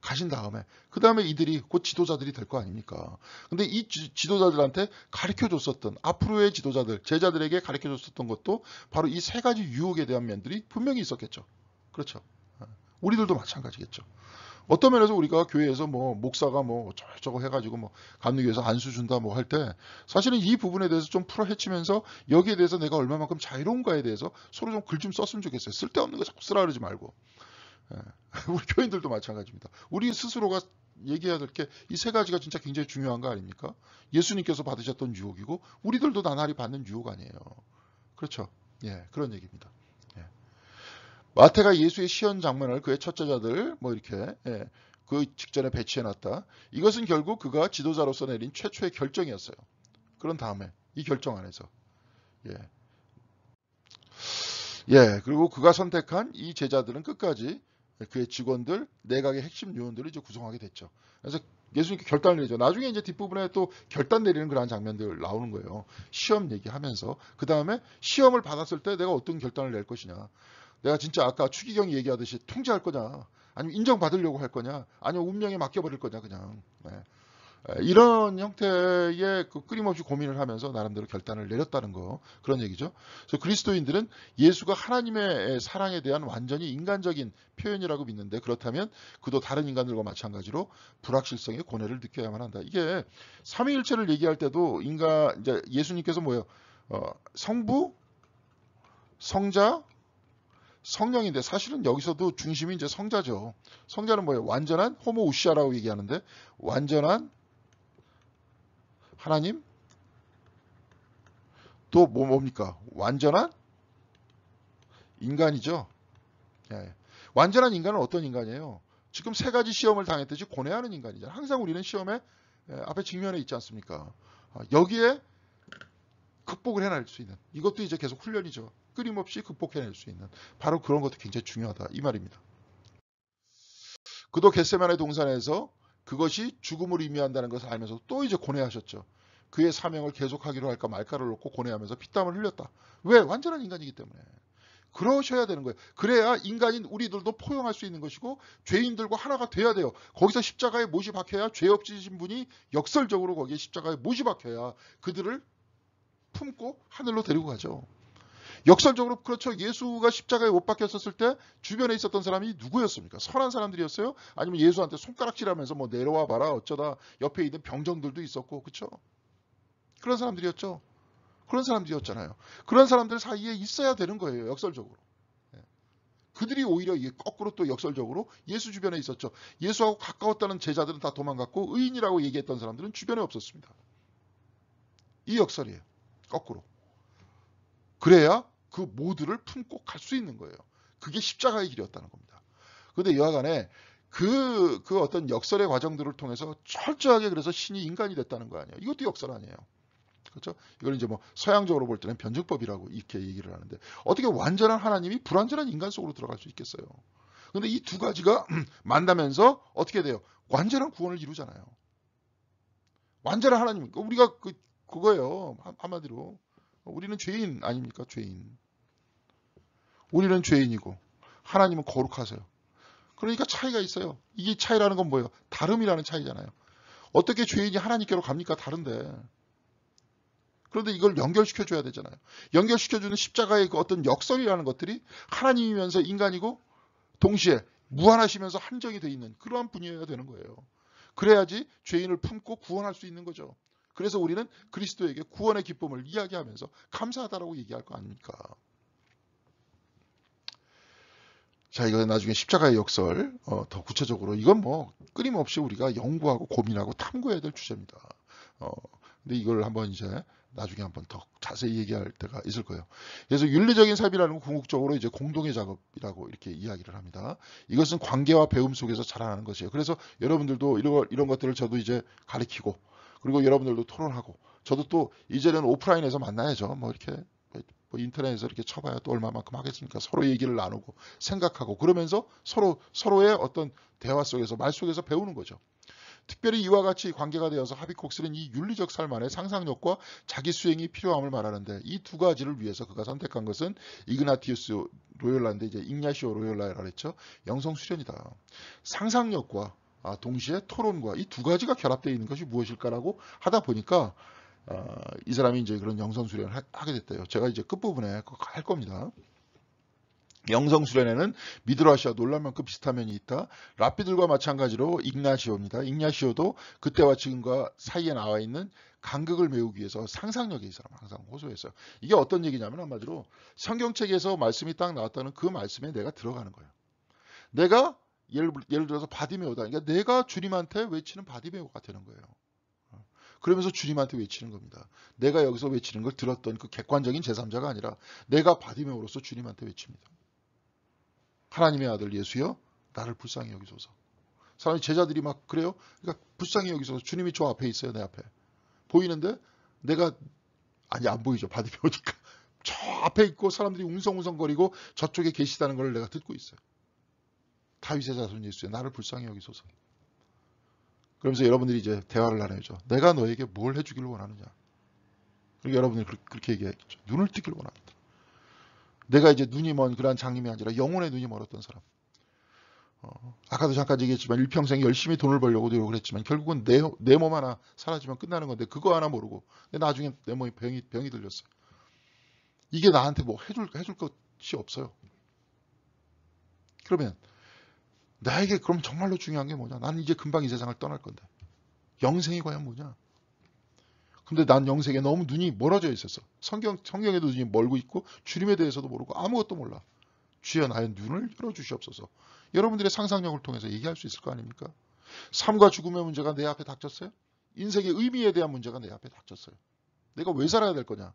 가신 다음에 그 다음에 이들이 곧 지도자들이 될 거 아닙니까? 근데 이 지도자들한테 가르쳐 줬었던 앞으로의 지도자들, 제자들에게 가르쳐 줬었던 것도 바로 이 세 가지 유혹에 대한 면들이 분명히 있었겠죠. 그렇죠. 우리들도 마찬가지겠죠. 어떤 면에서 우리가 교회에서 뭐 목사가 뭐 저거 해가지고 뭐 감리교에서 안수 준다 뭐 할 때 사실은 이 부분에 대해서 좀 풀어 헤치면서 여기에 대해서 내가 얼마만큼 자유로운가에 대해서 서로 좀 글 좀 썼으면 좋겠어요. 쓸데없는 거 자꾸 쓰라 그러지 말고. 우리 교인들도 마찬가지입니다. 우리 스스로가 얘기해야 될 게 이 세 가지가 진짜 굉장히 중요한 거 아닙니까? 예수님께서 받으셨던 유혹이고 우리들도 나날이 받는 유혹 아니에요. 그렇죠? 예, 그런 얘기입니다. 예. 마태가 예수의 시험 장면을 그의 첫제자들 뭐 이렇게 그 직전에 배치해놨다. 이것은 결국 그가 지도자로서 내린 최초의 결정이었어요. 그런 다음에 이 결정 안에서 그리고 그가 선택한 이 제자들은 끝까지 그의 직원들, 내각의 핵심 요원들을 이제 구성하게 됐죠. 그래서 예수님께 결단을 내죠. 나중에 이제 뒷부분에 또 결단 내리는 그런 장면들 나오는 거예요. 시험 얘기하면서 그 다음에 시험을 받았을 때 내가 어떤 결단을 낼 것이냐. 내가 진짜 아까 추기경이 얘기하듯이 통제할 거냐, 아니면 인정받으려고 할 거냐, 아니면 운명에 맡겨버릴 거냐 그냥. 이런 형태의 그 끊임없이 고민을 하면서 나름대로 결단을 내렸다는 거 그런 얘기죠. 그래서 그리스도인들은 예수가 하나님의 사랑에 대한 완전히 인간적인 표현이라고 믿는데 그렇다면 그도 다른 인간들과 마찬가지로 불확실성의 고뇌를 느껴야만 한다. 이게 삼위일체를 얘기할 때도 이제 예수님께서 뭐예요? 성부, 성자, 성령인데 사실은 여기서도 중심이 이제 성자죠. 성자는 뭐예요? 완전한 호모우시아라고 얘기하는데 완전한 하나님 또 뭡니까? 완전한 인간이죠. 예. 완전한 인간은 어떤 인간이에요? 지금 세 가지 시험을 당했듯이 고뇌하는 인간이잖아요. 항상 우리는 시험에 앞에 직면해 있지 않습니까? 여기에 극복을 해낼 수 있는 이것도 이제 계속 훈련이죠. 끊임없이 극복해낼 수 있는 바로 그런 것도 굉장히 중요하다 이 말입니다. 그도 겟세마네 동산에서 그것이 죽음을 의미한다는 것을 알면서 또 이제 고뇌하셨죠. 그의 사명을 계속하기로 할까 말까를 놓고 고뇌하면서 피땀을 흘렸다. 왜? 완전한 인간이기 때문에. 그러셔야 되는 거예요. 그래야 인간인 우리들도 포용할 수 있는 것이고 죄인들과 하나가 돼야 돼요. 거기서 십자가에 못이 박혀야 죄 없으신 분이 역설적으로 거기에 십자가에 못이 박혀야 그들을 품고 하늘로 데리고 가죠. 역설적으로 그렇죠. 예수가 십자가에 못 박혔었을 때 주변에 있었던 사람이 누구였습니까? 선한 사람들이었어요? 아니면 예수한테 손가락질하면서 뭐 내려와 봐라 어쩌다 옆에 있는 병정들도 있었고 그렇죠? 그런 사람들이었죠. 그런 사람들이었잖아요. 그런 사람들 사이에 있어야 되는 거예요. 역설적으로. 그들이 오히려 거꾸로 또 역설적으로 예수 주변에 있었죠. 예수하고 가까웠다는 제자들은 다 도망갔고 의인이라고 얘기했던 사람들은 주변에 없었습니다. 이 역설이에요. 거꾸로. 그래야 그 모두를 품고 갈 수 있는 거예요. 그게 십자가의 길이었다는 겁니다. 근데 여하간에 그 어떤 역설의 과정들을 통해서 철저하게 그래서 신이 인간이 됐다는 거 아니에요. 이것도 역설 아니에요. 그렇죠? 이걸 이제 뭐 서양적으로 볼 때는 변증법이라고 이렇게 얘기를 하는데 어떻게 완전한 하나님이 불완전한 인간 속으로 들어갈 수 있겠어요? 근데 이 두 가지가 만나면서 어떻게 돼요? 완전한 구원을 이루잖아요. 완전한 하나님, 우리가 그거예요. 한마디로. 우리는 죄인 아닙니까? 죄인. 우리는 죄인이고 하나님은 거룩하세요. 그러니까 차이가 있어요. 이게 차이라는 건 뭐예요? 다름이라는 차이잖아요. 어떻게 죄인이 하나님께로 갑니까? 다른데. 그런데 이걸 연결시켜줘야 되잖아요. 연결시켜주는 십자가의 그 어떤 역설이라는 것들이 하나님이면서 인간이고 동시에 무한하시면서 한정이 돼 있는 그러한 분이어야 되는 거예요. 그래야지 죄인을 품고 구원할 수 있는 거죠. 그래서 우리는 그리스도에게 구원의 기쁨을 이야기하면서 감사하다라고 얘기할 거 아닙니까? 자, 이거 나중에 십자가의 역설 더 구체적으로 이건 뭐 끊임없이 우리가 연구하고 고민하고 탐구해야 될 주제입니다. 근데 이걸 한번 이제 나중에 한번 더 자세히 얘기할 때가 있을 거예요. 그래서 윤리적인 삶이라는 건 궁극적으로 이제 공동의 작업이라고 이렇게 이야기를 합니다. 이것은 관계와 배움 속에서 자라나는 것이에요. 그래서 여러분들도 이런 것들을 저도 이제 가르치고 그리고 여러분들도 토론하고 저도 또 이제는 오프라인에서 만나야죠. 뭐 이렇게 뭐 인터넷에서 이렇게 쳐봐야 또 얼마만큼 하겠습니까? 서로 얘기를 나누고 생각하고 그러면서 서로의 어떤 대화 속에서 말 속에서 배우는 거죠. 특별히 이와 같이 관계가 되어서 하비콕스는 이 윤리적 삶 안에 상상력과 자기 수행이 필요함을 말하는데 이 두 가지를 위해서 그가 선택한 것은 이그나티우스 로욜라인데 이제 ignacio 로욜라라고 했죠. 영성 수련이다. 상상력과 동시에 토론과 이 두 가지가 결합되어 있는 것이 무엇일까라고 하다 보니까 이 사람이 이제 그런 영성 수련을 하게 됐대요. 제가 이제 끝부분에 할 겁니다. 영성 수련에는 미드라시와 놀랄 만큼 비슷한 면이 있다. 랍비들과 마찬가지로 ignasio입니다. ignasio도 그때와 지금과 사이에 나와 있는 간극을 메우기 위해서 상상력에 이 사람 항상 호소했어요. 이게 어떤 얘기냐면 한마디로 성경책에서 말씀이 딱 나왔다는 그 말씀에 내가 들어가는 거예요. 내가 예를 들어서 바디메오다. 그러니까 내가 주님한테 외치는 바디메오가 되는 거예요. 그러면서 주님한테 외치는 겁니다. 내가 여기서 외치는 걸 들었던 그 객관적인 제3자가 아니라 내가 바디메오로서 주님한테 외칩니다. 하나님의 아들 예수여 나를 불쌍히 여기소서. 사람이 제자들이 막 그래요. 그러니까 불쌍히 여기소서. 주님이 저 앞에 있어요. 내 앞에. 보이는데 내가 안 보이죠. 바디메오니까. 저 앞에 있고 사람들이 웅성웅성거리고 저쪽에 계시다는 걸 내가 듣고 있어요. 다윗의 자손 예수여 나를 불쌍히 여기소서. 그러면서 여러분들이 이제 대화를 나눠야죠. 내가 너에게 뭘 해주길 원하느냐. 그리고 여러분들이 그렇게 얘기했죠. 눈을 뜨길 원합니다. 내가 이제 눈이 먼 그러한 장님이 아니라 영혼의 눈이 멀었던 사람. 아까도 잠깐 얘기했지만 일평생 열심히 돈을 벌려고 노력을 했지만 결국은 내 몸 하나 사라지면 끝나는 건데 그거 하나 모르고 나중에 내 몸에 병이 들렸어요. 이게 나한테 뭐 해줄 것이 없어요. 그러면 나에게 그럼 정말로 중요한 게 뭐냐? 나는 이제 금방 이 세상을 떠날 건데 영생이 과연 뭐냐? 근데 난 영생에 너무 눈이 멀어져 있었어. 성경에도 눈이 멀고 있고 주님에 대해서도 모르고 아무것도 몰라. 주여 나의 눈을 열어주시옵소서. 여러분들의 상상력을 통해서 얘기할 수 있을 거 아닙니까? 삶과 죽음의 문제가 내 앞에 닥쳤어요. 인생의 의미에 대한 문제가 내 앞에 닥쳤어요. 내가 왜 살아야 될 거냐?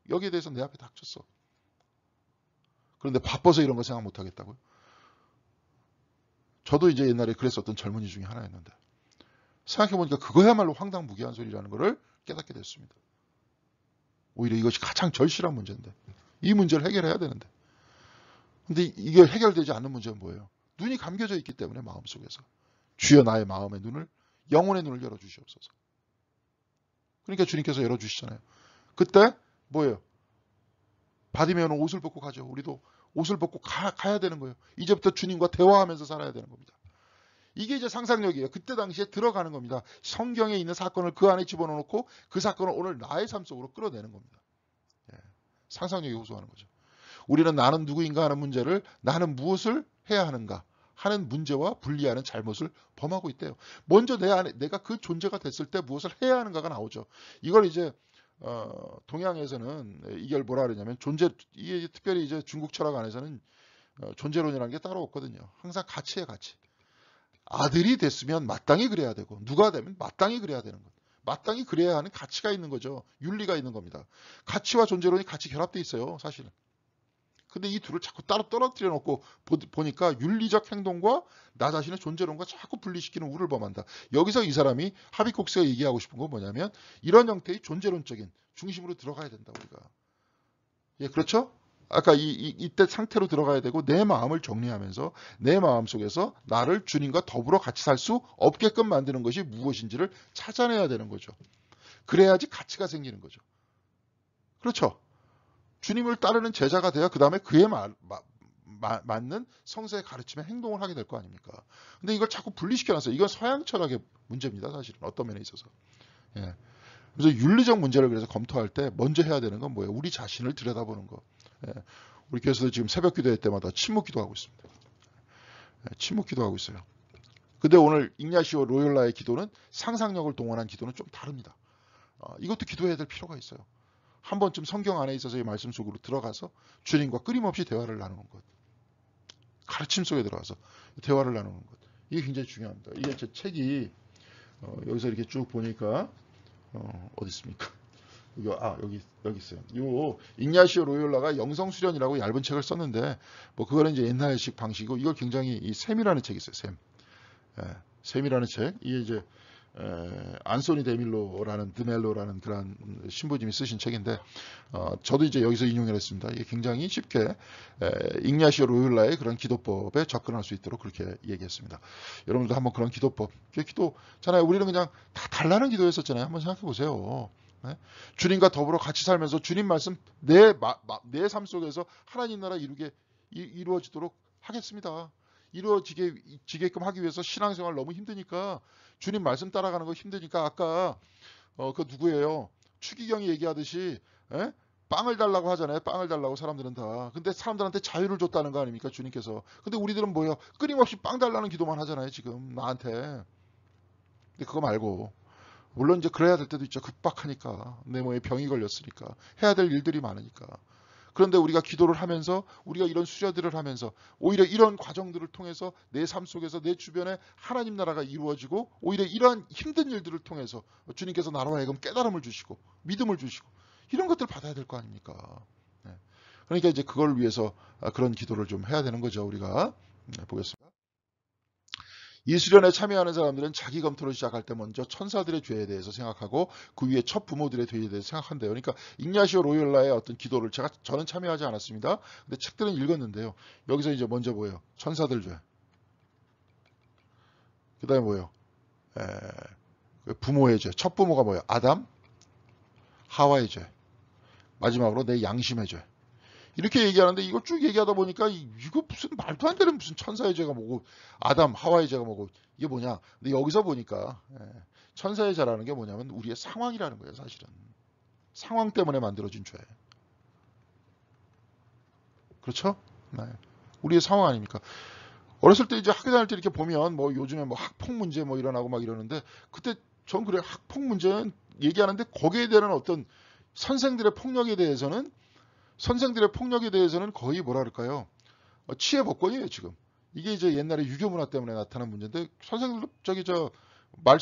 여기에 대해서 내 앞에 닥쳤어. 그런데 바빠서 이런 거 생각 못 하겠다고요? 저도 이제 옛날에 그랬었던 젊은이 중에 하나였는데 생각해보니까 그거야말로 황당무계한 소리라는 것을 깨닫게 됐습니다. 오히려 이것이 가장 절실한 문제인데 이 문제를 해결해야 되는데 근데 이게 해결되지 않는 문제는 뭐예요? 눈이 감겨져 있기 때문에 마음속에서 주여 나의 마음의 눈을 영혼의 눈을 열어주시옵소서. 그러니까 주님께서 열어주시잖아요. 그때 뭐예요? 바디메오는 옷을 벗고 가죠. 우리도 옷을 벗고 가야 되는 거예요. 이제부터 주님과 대화하면서 살아야 되는 겁니다. 이게 이제 상상력이에요. 그때 당시에 들어가는 겁니다. 성경에 있는 사건을 그 안에 집어넣고 그 사건을 오늘 나의 삶 속으로 끌어내는 겁니다. 상상력이 호소하는 거죠. 우리는 나는 누구인가 하는 문제를 나는 무엇을 해야 하는가 하는 문제와 분리하는 잘못을 범하고 있대요. 먼저 내 안에 내가 그 존재가 됐을 때 무엇을 해야 하는가가 나오죠. 이걸 이제 동양에서는 이걸 뭐라 그러냐면 이게 특별히 이제 중국 철학 안에서는 존재론이라는 게 따로 없거든요. 항상 가치예요, 가치. 아들이 됐으면 마땅히 그래야 되고 누가 되면 마땅히 그래야 되는 것. 마땅히 그래야 하는 가치가 있는 거죠. 윤리가 있는 겁니다. 가치와 존재론이 같이 결합되어 있어요, 사실은. 근데 이 둘을 자꾸 따로 떨어뜨려 놓고 보니까 윤리적 행동과 나 자신의 존재론과 자꾸 분리시키는 우를 범한다. 여기서 이 사람이 하비콕스가 얘기하고 싶은 건 뭐냐면 이런 형태의 존재론적인 중심으로 들어가야 된다 우리가. 예, 그렇죠? 아까 이때 상태로 들어가야 되고 내 마음을 정리하면서 내 마음 속에서 나를 주님과 더불어 같이 살 수 없게끔 만드는 것이 무엇인지를 찾아내야 되는 거죠. 그래야지 가치가 생기는 거죠. 그렇죠? 주님을 따르는 제자가 돼야 그 다음에 그에 맞는 성서의 가르침에 행동을 하게 될 거 아닙니까? 근데 이걸 자꾸 분리시켜놨어요. 이건 서양 철학의 문제입니다. 사실은 어떤 면에 있어서. 예. 그래서 윤리적 문제를 그래서 검토할 때 먼저 해야 되는 건 뭐예요? 우리 자신을 들여다보는 거. 예. 우리 교회에서도 지금 새벽 기도회 때마다 침묵 기도하고 있습니다. 예, 침묵 기도하고 있어요. 근데 오늘 ignacio 로욜라의 기도는 상상력을 동원한 기도는 좀 다릅니다. 이것도 기도해야 될 필요가 있어요. 한 번쯤 성경 안에 있어서의 말씀 속으로 들어가서 주님과 끊임없이 대화를 나누는 것. 가르침 속에 들어가서 대화를 나누는 것. 이게 굉장히 중요합니다. 이게 제 책이 여기서 이렇게 쭉 보니까 어디 있습니까? 여기 있어요. 요 ignacio 로욜라가 영성수련이라고 얇은 책을 썼는데 뭐 그거는 이제 옛날식 방식이고 이걸 굉장히 이 샘이라는 책이 있어요. 샘. 예, 샘이라는 책. 이게 이제 안소니 드멜로라는 그런 신부님이 쓰신 책인데 저도 이제 여기서 인용을 했습니다. 이게 굉장히 쉽게 ignacio 로욜라의 그런 기도법에 접근할 수 있도록 그렇게 얘기했습니다. 여러분도 한번 그런 기도법, 기도잖아요. 우리는 그냥 다 달라는 기도였었잖아요. 한번 생각해 보세요. 네? 주님과 더불어 같이 살면서 주님 말씀 내 삶 속에서 하나님 나라 이루어지도록 하겠습니다. 이루어지게끔 하기 위해서 신앙생활 너무 힘드니까 주님 말씀 따라가는 거 힘드니까 아까 그 누구예요? 추기경이 얘기하듯이 빵을 달라고 하잖아요. 빵을 달라고 사람들은 다. 근데 사람들한테 자유를 줬다는 거 아닙니까? 주님께서. 근데 우리들은 뭐예요? 끊임없이 빵 달라는 기도만 하잖아요. 지금 나한테. 근데 그거 말고 물론 이제 그래야 될 때도 있죠. 급박하니까. 내 몸에 병이 걸렸으니까. 해야 될 일들이 많으니까. 그런데 우리가 기도를 하면서 우리가 이런 수련들을 하면서 오히려 이런 과정들을 통해서 내 삶 속에서 내 주변에 하나님 나라가 이루어지고 오히려 이러한 힘든 일들을 통해서 주님께서 나로 하여금 깨달음을 주시고 믿음을 주시고 이런 것들을 받아야 될 거 아닙니까? 네. 그러니까 이제 그걸 위해서 그런 기도를 좀 해야 되는 거죠. 우리가. 보겠습니다. 이 수련에 참여하는 사람들은 자기 검토를 시작할 때 먼저 천사들의 죄에 대해서 생각하고 그 위에 첫 부모들의 죄에 대해서 생각한대요. 그러니까 ignacio 로욜라의 어떤 기도를 저는 참여하지 않았습니다. 근데 책들은 읽었는데요. 여기서 이제 먼저 뭐예요? 천사들 죄. 그 다음에 뭐예요? 부모의 죄. 첫 부모가 뭐예요? 아담, 하와의 죄. 마지막으로 내 양심의 죄. 이렇게 얘기하는데 이걸 쭉 얘기하다 보니까 이거 무슨 말도 안 되는 무슨 천사의 죄가 뭐고 아담, 하와의 죄가 뭐고 이게 뭐냐. 근데 여기서 보니까 천사의 죄라는 게 뭐냐면 우리의 상황이라는 거예요. 사실은. 상황 때문에 만들어진 죄. 그렇죠? 네. 우리의 상황 아닙니까? 어렸을 때 이제 학교 다닐 때 이렇게 보면 뭐 요즘에 뭐 학폭 문제 뭐 일어나고 막 이러는데 그때 전 그래 학폭 문제는 얘기하는데 거기에 대한 어떤 선생들의 폭력에 대해서는 거의 뭐라 그럴까요? 치해 복권이에요, 지금. 이게 이제 옛날에 유교 문화 때문에 나타난 문제인데 선생님도 말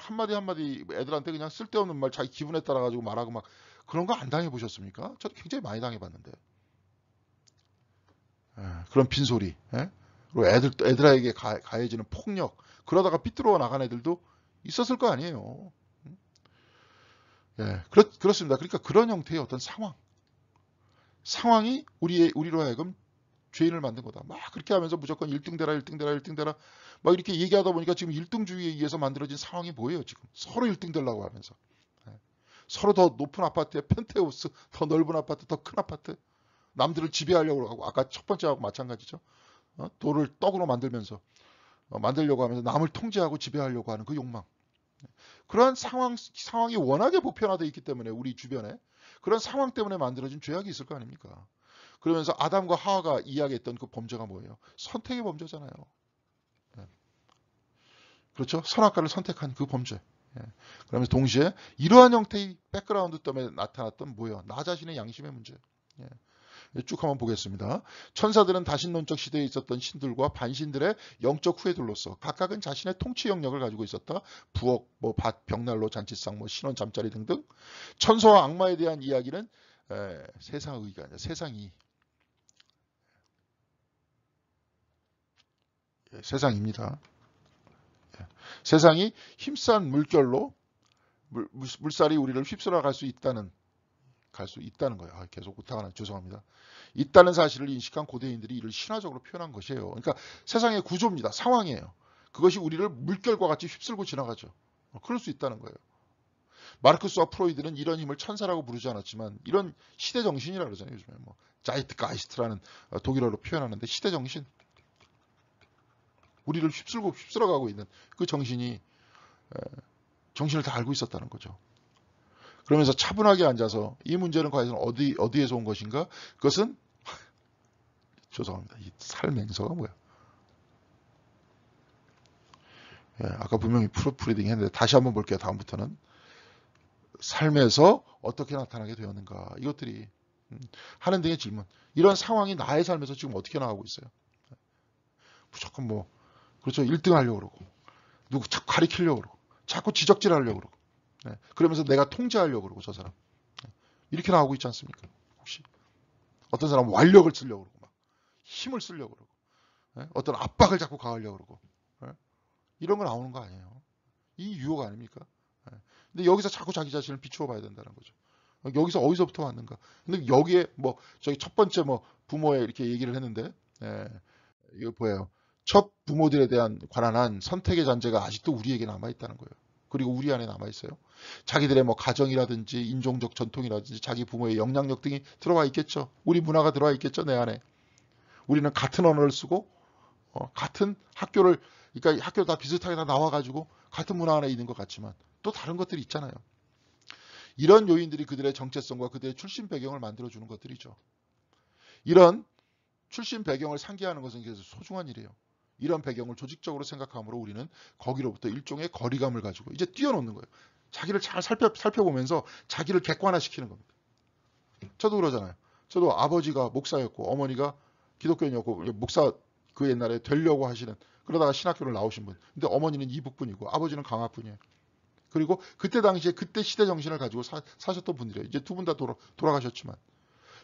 한마디 한마디 애들한테 그냥 쓸데없는 말 자기 기분에 따라 가지고 말하고 막 그런 거 안 당해 보셨습니까? 저도 굉장히 많이 당해 봤는데. 그런 빈소리. 그리고 애들에게 가해지는 폭력. 그러다가 삐뚤어 나간 애들도 있었을 거 아니에요. 그렇습니다. 그러니까 그런 형태의 어떤 상황이 우리로 하여금 죄인을 만든 거다. 막 그렇게 하면서 무조건 1등 되라, 1등 되라, 1등 되라. 막 이렇게 얘기하다 보니까 지금 1등주의에 의해서 만들어진 상황이 뭐예요, 지금? 서로 1등 되려고 하면서. 서로 더 높은 아파트에 펜트하우스, 더 넓은 아파트, 더 큰 아파트. 남들을 지배하려고 하고, 아까 첫 번째하고 마찬가지죠. 돌을 떡으로 만들려고 하면서 남을 통제하고 지배하려고 하는 그 욕망. 그러한 상황이 워낙에 보편화되어 있기 때문에 우리 주변에 그런 상황 때문에 만들어진 죄악이 있을 거 아닙니까? 그러면서 아담과 하와가 이야기했던 그 범죄가 뭐예요? 선택의 범죄잖아요. 그렇죠? 선악과를 선택한 그 범죄. 그러면서 동시에 이러한 형태의 백그라운드 때문에 나타났던 뭐예요? 나 자신의 양심의 문제. 쭉 한번 보겠습니다. 천사들은 다신론적 시대에 있었던 신들과 반신들의 영적 후예들로서 각각은 자신의 통치 영역을 가지고 있었다. 부엌, 밭, 벽난로, 잔치상, 신원, 잠자리 등등. 천사와 악마에 대한 이야기는 세상이 세상입니다. 세상이 힘싼 물결로 물살이 우리를 휩쓸어 갈 수 있다는 거예요. 계속 오타가 나 죄송합니다. 있다는 사실을 인식한 고대인들이 이를 신화적으로 표현한 것이에요. 그러니까 세상의 구조입니다. 상황이에요. 그것이 우리를 물결과 같이 휩쓸고 지나가죠. 그럴 수 있다는 거예요. 마르크스와 프로이드는 이런 힘을 천사라고 부르지 않았지만 이런 시대 정신이라고 그러잖아요. 요즘에 뭐 자이트가이스트라는 독일어로 표현하는데 시대 정신, 우리를 휩쓸어가고 있는 그 정신을 다 알고 있었다는 거죠. 그러면서 차분하게 앉아서 이 문제는 과연 어디에서 온 것인가? 그것은 죄송합니다. 이 살맹서가 뭐야? 아까 분명히 프로프리딩 했는데 다시 한번 볼게요. 다음부터는 삶에서 어떻게 나타나게 되었는가? 이것들이 하는 등의 질문. 이런 상황이 나의 삶에서 지금 어떻게 나가고 있어요? 무조건 뭐 그렇죠. 1등 하려고 그러고 누구 자꾸 가리키려고 그러고 자꾸 지적질하려고 그러고 그러면서 내가 통제하려고 그러고 저 사람 이렇게 나오고 있지 않습니까? 혹시 어떤 사람은 완력을 쓰려고 그러고 막 힘을 쓰려고 그러고 어떤 압박을 자꾸 가하려고 그러고 이런 거 나오는 거 아니에요? 이 유혹 아닙니까? 근데 여기서 자꾸 자기 자신을 비추어 봐야 된다는 거죠. 여기서 어디서부터 왔는가? 근데 여기에 뭐 저기 첫 번째 뭐 부모에 이렇게 얘기를 했는데 이거 보여요. 첫 부모들에 대한 관한 선택의 잔재가 아직도 우리에게 남아 있다는 거예요. 그리고 우리 안에 남아 있어요. 자기들의 뭐 가정이라든지 인종적 전통이라든지 자기 부모의 영향력 등이 들어와 있겠죠. 우리 문화가 들어와 있겠죠. 내 안에. 우리는 같은 언어를 쓰고 같은 학교를 그러니까 학교 다 비슷하게 다 나와가지고 같은 문화 안에 있는 것 같지만 또 다른 것들이 있잖아요. 이런 요인들이 그들의 정체성과 그들의 출신 배경을 만들어주는 것들이죠. 이런 출신 배경을 상기하는 것은 계속 소중한 일이에요. 이런 배경을 조직적으로 생각함으로 우리는 거기로부터 일종의 거리감을 가지고 이제 뛰어놓는 거예요. 자기를 잘 살펴보면서 자기를 객관화시키는 겁니다. 저도 그러잖아요. 저도 아버지가 목사였고 어머니가 기독교인이었고 목사 그 옛날에 되려고 하시는 그러다가 신학교를 나오신 분. 근데 어머니는 이북분이고 아버지는 강화분이에요. 그리고 그때 당시에 그때 시대 정신을 가지고 사셨던 분들이에요. 이제 두 분 다 돌아가셨지만.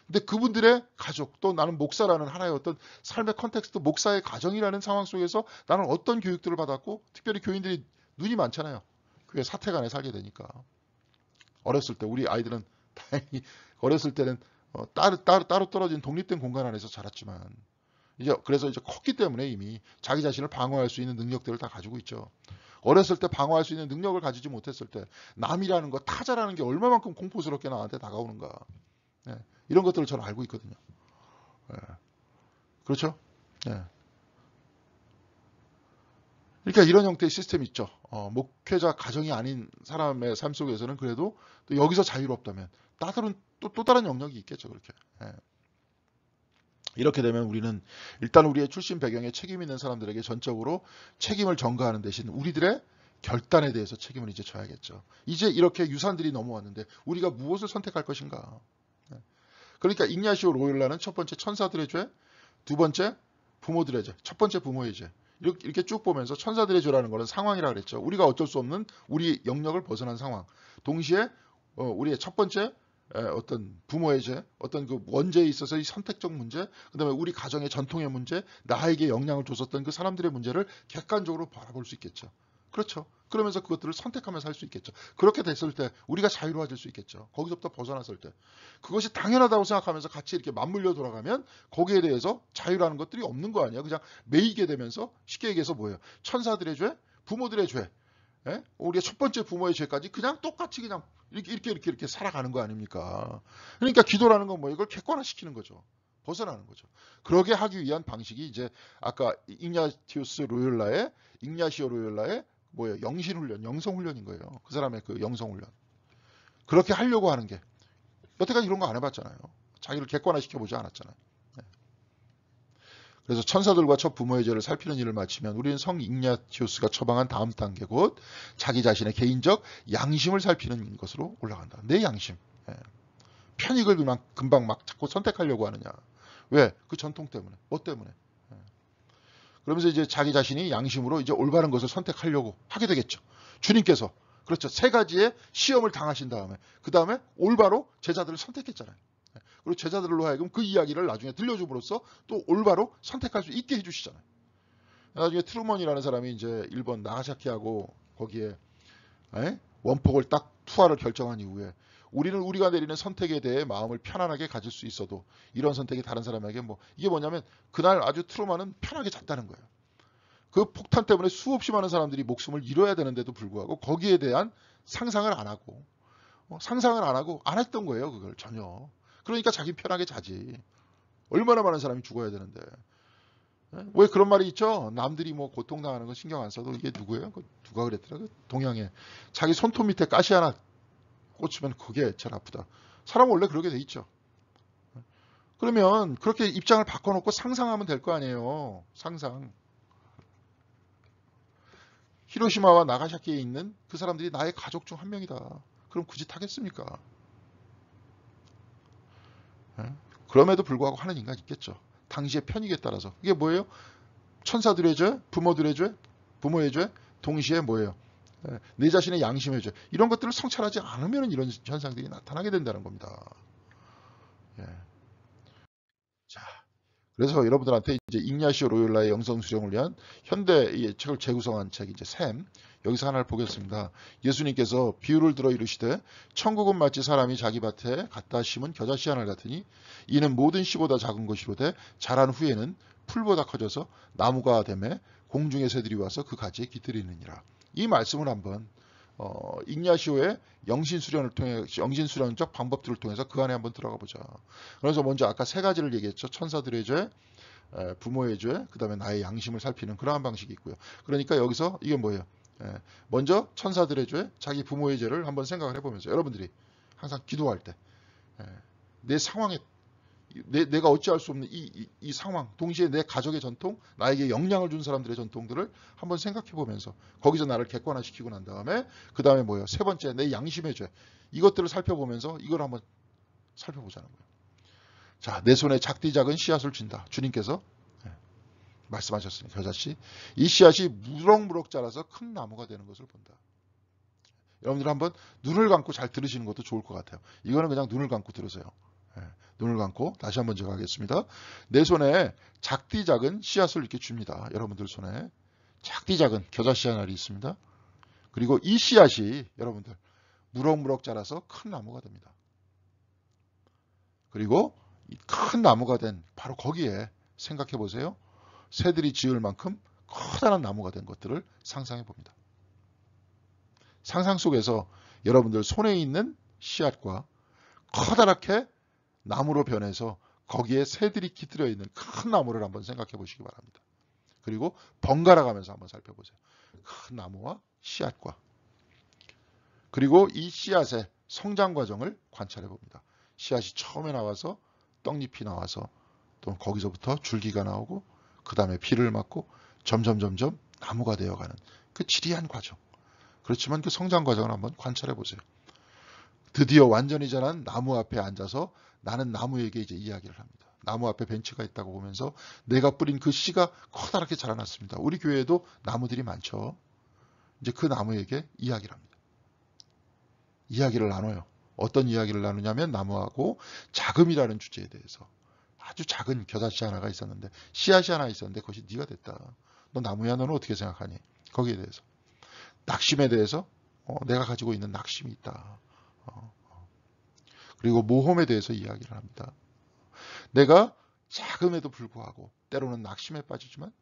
근데 그분들의 가족 또 나는 목사라는 하나의 어떤 삶의 컨텍스트 목사의 가정이라는 상황 속에서 나는 어떤 교육들을 받았고 특별히 교인들이 눈이 많잖아요. 교회 사택안에 살게 되니까. 어렸을 때 우리 아이들은 다행히 어렸을 때는 따로 떨어진 독립된 공간 안에서 자랐지만 그래서 이제 컸기 때문에 이미 자기 자신을 방어할 수 있는 능력들을 다 가지고 있죠. 어렸을 때 방어할 수 있는 능력을 가지지 못했을 때 남이라는 거 타자라는 게 얼마만큼 공포스럽게 나한테 다가오는가. 이런 것들을 저는 알고 있거든요. 그렇죠? 그러니까 이런 형태의 시스템이 있죠. 목회자 가정이 아닌 사람의 삶 속에서는 그래도 또 여기서 자유롭다면 또 다른 영역이 있겠죠. 그렇게. 이렇게 되면 우리는 일단 우리의 출신 배경에 책임 있는 사람들에게 전적으로 책임을 전가하는 대신 우리들의 결단에 대해서 책임을 이제 져야겠죠. 이제 이렇게 유산들이 넘어왔는데 우리가 무엇을 선택할 것인가. 그러니까 ignacio 로요라는 첫 번째 천사들의 죄, 두 번째 부모들의 죄, 첫 번째 부모의 죄. 이렇게 쭉 보면서 천사들의 죄라는 것은 상황이라 그랬죠. 우리가 어쩔 수 없는 우리 영역을 벗어난 상황. 동시에 우리의 첫 번째 어떤 부모의 죄, 어떤 그 원죄에 있어서의 선택적 문제, 그다음에 우리 가정의 전통의 문제, 나에게 영향을 줬었던 그 사람들의 문제를 객관적으로 바라볼 수 있겠죠. 그렇죠. 그러면서 그것들을 선택하면서 할 수 있겠죠. 그렇게 됐을 때 우리가 자유로워질 수 있겠죠. 거기서부터 벗어났을 때. 그것이 당연하다고 생각하면서 같이 이렇게 맞물려 돌아가면 거기에 대해서 자유라는 것들이 없는 거 아니야. 그냥 매이게 되면서 쉽게 얘기해서 뭐예요. 천사들의 죄, 부모들의 죄, 우리의 첫 번째 부모의 죄까지 그냥 똑같이 그냥 이렇게 살아가는 거 아닙니까? 그러니까 기도라는 건 뭐 이걸 객관화시키는 거죠. 벗어나는 거죠. 그러게 하기 위한 방식이 이제 아까 ignacio 로요라의 뭐예요? 영신훈련, 영성훈련인 거예요. 그 사람의 그 영성훈련. 그렇게 하려고 하는 게 여태까지 이런 거 안 해봤잖아요. 자기를 객관화시켜보지 않았잖아요. 그래서 천사들과 첫 부모의 죄를 살피는 일을 마치면 우리는 성 igna티우스가 처방한 다음 단계 곧 자기 자신의 개인적 양심을 살피는 것으로 올라간다. 내 양심. 편익을 금방 막 자꾸 선택하려고 하느냐. 왜? 그 전통 때문에. 뭐 때문에. 그러면서 이제 자기 자신이 양심으로 이제 올바른 것을 선택하려고 하게 되겠죠. 주님께서 그렇죠. 세 가지의 시험을 당하신 다음에 그 다음에 올바로 제자들을 선택했잖아요. 그리고 제자들로 하여금 그 이야기를 나중에 들려줌으로써 또 올바로 선택할 수 있게 해주시잖아요. 나중에 트루먼이라는 사람이 이제 일본 나가사키하고 거기에 원폭을 딱 투하를 결정한 이후에 우리는 우리가 내리는 선택에 대해 마음을 편안하게 가질 수 있어도 이런 선택이 다른 사람에게 이게 뭐냐면 그날 아주 트루먼은 편하게 잤다는 거예요. 그 폭탄 때문에 수없이 많은 사람들이 목숨을 잃어야 되는데도 불구하고 거기에 대한 상상을 안 하고 안 했던 거예요. 그걸 전혀. 그러니까 자기 편하게 자지. 얼마나 많은 사람이 죽어야 되는데. 왜 그런 말이 있죠? 남들이 고통당하는 거 신경 안 써도 이게 누구예요? 누가 그랬더라? 동양에 자기 손톱 밑에 가시 하나 꽂히면 그게 제일 아프다. 사람은 원래 그렇게 돼 있죠. 그러면 그렇게 입장을 바꿔놓고 상상하면 될 거 아니에요. 상상. 히로시마와 나가사키에 있는 그 사람들이 나의 가족 중 한 명이다. 그럼 그 짓 하겠습니까? 그럼에도 불구하고 하는 인간이 있겠죠. 당시의 편익에 따라서. 이게 뭐예요? 천사들의 죄, 부모들의 죄, 부모의 죄, 동시에 뭐예요? 내 자신의 양심의 죄. 이런 것들을 성찰하지 않으면 이런 현상들이 나타나게 된다는 겁니다. 자, 그래서 여러분들한테 이제 ignacio 로요라의 영성 수령을 위한 현대 이 책을 재구성한 책 이제 샘 여기서 하나를 보겠습니다. 예수님께서 비유를 들어 이르시되 천국은 마치 사람이 자기 밭에 갖다 심은 겨자씨 하나를 같으니 이는 모든 씨보다 작은 것이로되 자란 후에는 풀보다 커져서 나무가 되매 공중의 새들이 와서 그 가지에 깃들이느니라. 이 말씀을 한번 ignasio의 영신수련적 방법들을 통해서 그 안에 한번 들어가 보자. 그래서 먼저 아까 세 가지를 얘기했죠. 천사들의 죄, 부모의 죄, 그 다음에 나의 양심을 살피는 그러한 방식이 있고요. 그러니까 여기서 이게 뭐예요? 먼저 천사들의 죄, 자기 부모의 죄를 한번 생각을 해보면서 여러분들이 항상 기도할 때 내 상황에 내가 어찌할 수 없는 이 상황, 동시에 내 가족의 전통, 나에게 영향을 준 사람들의 전통들을 한번 생각해 보면서 거기서 나를 객관화시키고 난 다음에 그 다음에 뭐예요? 세 번째, 내 양심의 죄. 이것들을 살펴보면서 이걸 한번 살펴보자는 거예요. 자, 내 손에 작디 작은 씨앗을 준다. 주님께서 말씀하셨으니 겨자씨. 이 씨앗이 무럭무럭 자라서 큰 나무가 되는 것을 본다. 여러분들 한번 눈을 감고 잘 들으시는 것도 좋을 것 같아요. 이거는 그냥 눈을 감고 들으세요. 눈을 감고 다시 한번 제가 하겠습니다. 내 손에 작디 작은 씨앗을 이렇게 줍니다. 여러분들 손에 작디 작은 겨자씨 하나가 있습니다. 그리고 이 씨앗이 여러분들 무럭무럭 자라서 큰 나무가 됩니다. 그리고 큰 나무가 된 바로 거기에 생각해 보세요. 새들이 지을 만큼 커다란 나무가 된 것들을 상상해 봅니다. 상상 속에서 여러분들 손에 있는 씨앗과 커다랗게 나무로 변해서 거기에 새들이 깃들여 있는 큰 나무를 한번 생각해 보시기 바랍니다. 그리고 번갈아 가면서 한번 살펴보세요. 큰 나무와 씨앗과 그리고 이 씨앗의 성장 과정을 관찰해 봅니다. 씨앗이 처음에 나와서 떡잎이 나와서 또 거기서부터 줄기가 나오고 그 다음에 비를 맞고 점점 나무가 되어가는 그 지리한 과정. 그렇지만 그 성장 과정을 한번 관찰해 보세요. 드디어 완전히 자란 나무 앞에 앉아서 나는 나무에게 이제 이야기를 합니다. 나무 앞에 벤치가 있다고 보면서 내가 뿌린 그 씨가 커다랗게 자라났습니다. 우리 교회에도 나무들이 많죠. 이제 그 나무에게 이야기를 합니다. 이야기를 나눠요. 어떤 이야기를 나누냐면 나무하고 자금이라는 주제에 대해서 아주 작은 겨자씨 하나가 있었는데 씨앗이 하나 있었는데 그것이 네가 됐다. 너 나무야 너는 어떻게 생각하니? 거기에 대해서. 낙심에 대해서 내가 가지고 있는 낙심이 있다. 그리고 모험에 대해서 이야기를 합니다. 내가 자금에도 불구하고 때로는 낙심에 빠지지만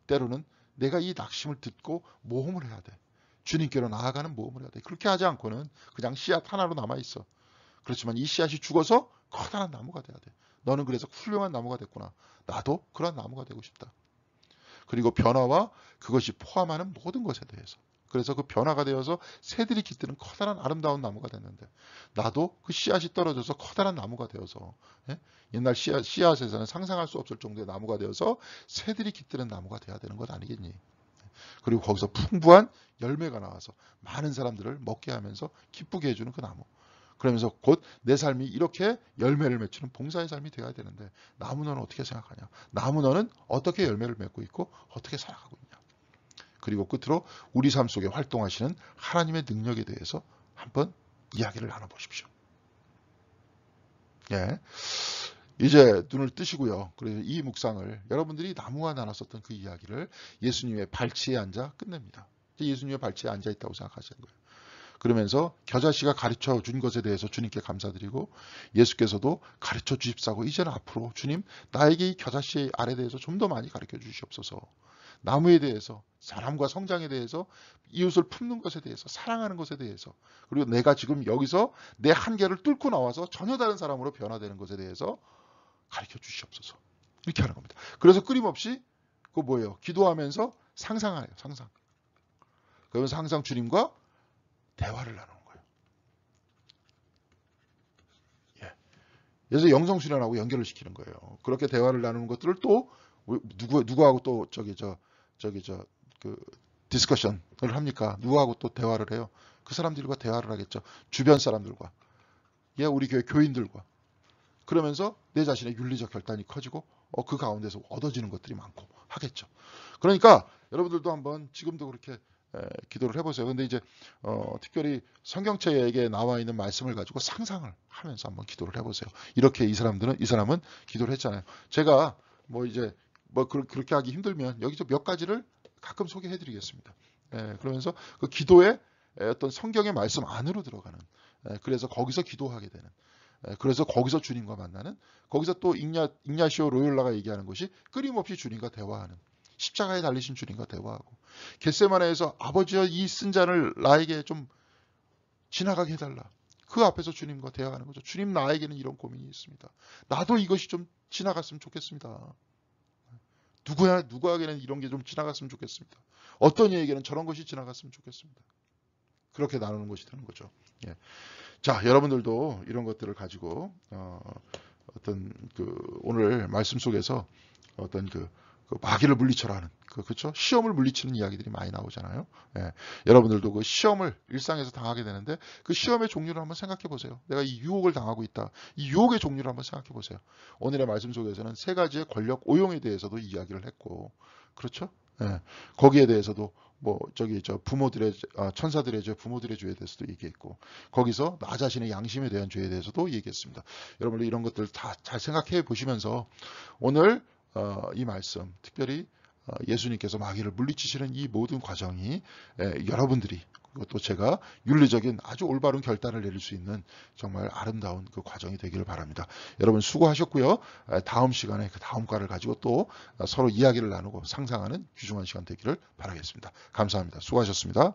때로는 내가 이 낙심을 듣고 모험을 해야 돼. 주님께로 나아가는 모험을 해야 돼. 그렇게 하지 않고는 그냥 씨앗 하나로 남아있어. 그렇지만 이 씨앗이 죽어서 커다란 나무가 돼야 돼. 너는 그래서 훌륭한 나무가 됐구나. 나도 그런 나무가 되고 싶다. 그리고 변화와 그것이 포함하는 모든 것에 대해서. 그래서 그 변화가 되어서 새들이 깃드는 커다란 아름다운 나무가 됐는데 나도 그 씨앗이 떨어져서 커다란 나무가 되어서 옛날 씨앗에서는 상상할 수 없을 정도의 나무가 되어서 새들이 깃드는 나무가 돼야 되는 것 아니겠니? 그리고 거기서 풍부한 열매가 나와서 많은 사람들을 먹게 하면서 기쁘게 해주는 그 나무. 그러면서 곧 내 삶이 이렇게 열매를 맺히는 봉사의 삶이 되어야 되는데 나무 너는 어떻게 생각하냐? 나무 너는 어떻게 열매를 맺고 있고 어떻게 살아가고 있냐? 그리고 끝으로 우리 삶 속에 활동하시는 하나님의 능력에 대해서 한번 이야기를 나눠보십시오. 예. 이제 눈을 뜨시고요. 그래서 이 묵상을 여러분들이 나무와 나눴었던 그 이야기를 예수님의 발치에 앉아 끝냅니다. 예수님의 발치에 앉아 있다고 생각하시는 거예요. 그러면서 겨자씨가 가르쳐 준 것에 대해서 주님께 감사드리고 예수께서도 가르쳐 주십사고 이제는 앞으로 주님 나에게 이 겨자씨 알에 대해서 좀 더 많이 가르쳐 주시옵소서. 나무에 대해서 사람과 성장에 대해서 이웃을 품는 것에 대해서 사랑하는 것에 대해서 그리고 내가 지금 여기서 내 한계를 뚫고 나와서 전혀 다른 사람으로 변화되는 것에 대해서 가르쳐 주시옵소서. 이렇게 하는 겁니다. 그래서 끊임없이 그 뭐예요? 기도하면서 상상하네요. 상상. 그러면서 항상 주님과 대화를 나누는 거예요. 예. 그래서 영성수련하고 연결을 시키는 거예요. 그렇게 대화를 나누는 것들을 또 누구하고 또 그 디스커션을 합니까? 누구하고 또 대화를 해요? 그 사람들과 대화를 하겠죠. 주변 사람들과, 예, 우리 교회 교인들과. 그러면서 내 자신의 윤리적 결단이 커지고 그 가운데서 얻어지는 것들이 많고 하겠죠. 그러니까 여러분들도 한번 지금도 그렇게 기도를 해보세요. 근데 이제 특별히 성경책에 나와 있는 말씀을 가지고 상상을 하면서 한번 기도를 해보세요. 이렇게 이 사람은 기도를 했잖아요. 제가 뭐 이제 그렇게 하기 힘들면 여기서 몇 가지를 가끔 소개해드리겠습니다. 그러면서 그 기도의 어떤 성경의 말씀 안으로 들어가는, 그래서 거기서 기도하게 되는, 그래서 거기서 주님과 만나는, 거기서 또 ignacio 로욜라가 얘기하는 것이 끊임없이 주님과 대화하는, 십자가에 달리신 주님과 대화하고, 겟세마네에서 아버지여 이 쓴 잔을 나에게 좀 지나가게 해달라. 그 앞에서 주님과 대화하는 거죠. 주님, 나에게는 이런 고민이 있습니다. 나도 이것이 좀 지나갔으면 좋겠습니다. 누구에게는 이런 게 좀 지나갔으면 좋겠습니다. 어떤 이에게는 저런 것이 지나갔으면 좋겠습니다. 그렇게 나누는 것이 되는 거죠. 예. 자, 여러분들도 이런 것들을 가지고 어떤 오늘 말씀 속에서 어떤 그 마귀를 물리쳐라 하는 그렇죠? 시험을 물리치는 이야기들이 많이 나오잖아요. 예. 여러분들도 그 시험을 일상에서 당하게 되는데 그 시험의 종류를 한번 생각해 보세요. 내가 이 유혹을 당하고 있다. 이 유혹의 종류를 한번 생각해 보세요. 오늘의 말씀 속에서는 세 가지의 권력 오용에 대해서도 이야기를 했고, 그렇죠? 예. 거기에 대해서도 부모들의 천사들의 죄, 부모들의 죄에 대해서도 얘기했고, 거기서 나 자신의 양심에 대한 죄에 대해서도 얘기했습니다. 여러분들 이런 것들 다 잘 생각해 보시면서 오늘 이 말씀, 특별히 예수님께서 마귀를 물리치시는 이 모든 과정이 여러분들이, 그것도 제가 윤리적인 아주 올바른 결단을 내릴 수 있는 정말 아름다운 그 과정이 되기를 바랍니다. 여러분 수고하셨고요. 다음 시간에 그 다음 과를 가지고 또 서로 이야기를 나누고 상상하는 귀중한 시간 되기를 바라겠습니다. 감사합니다. 수고하셨습니다.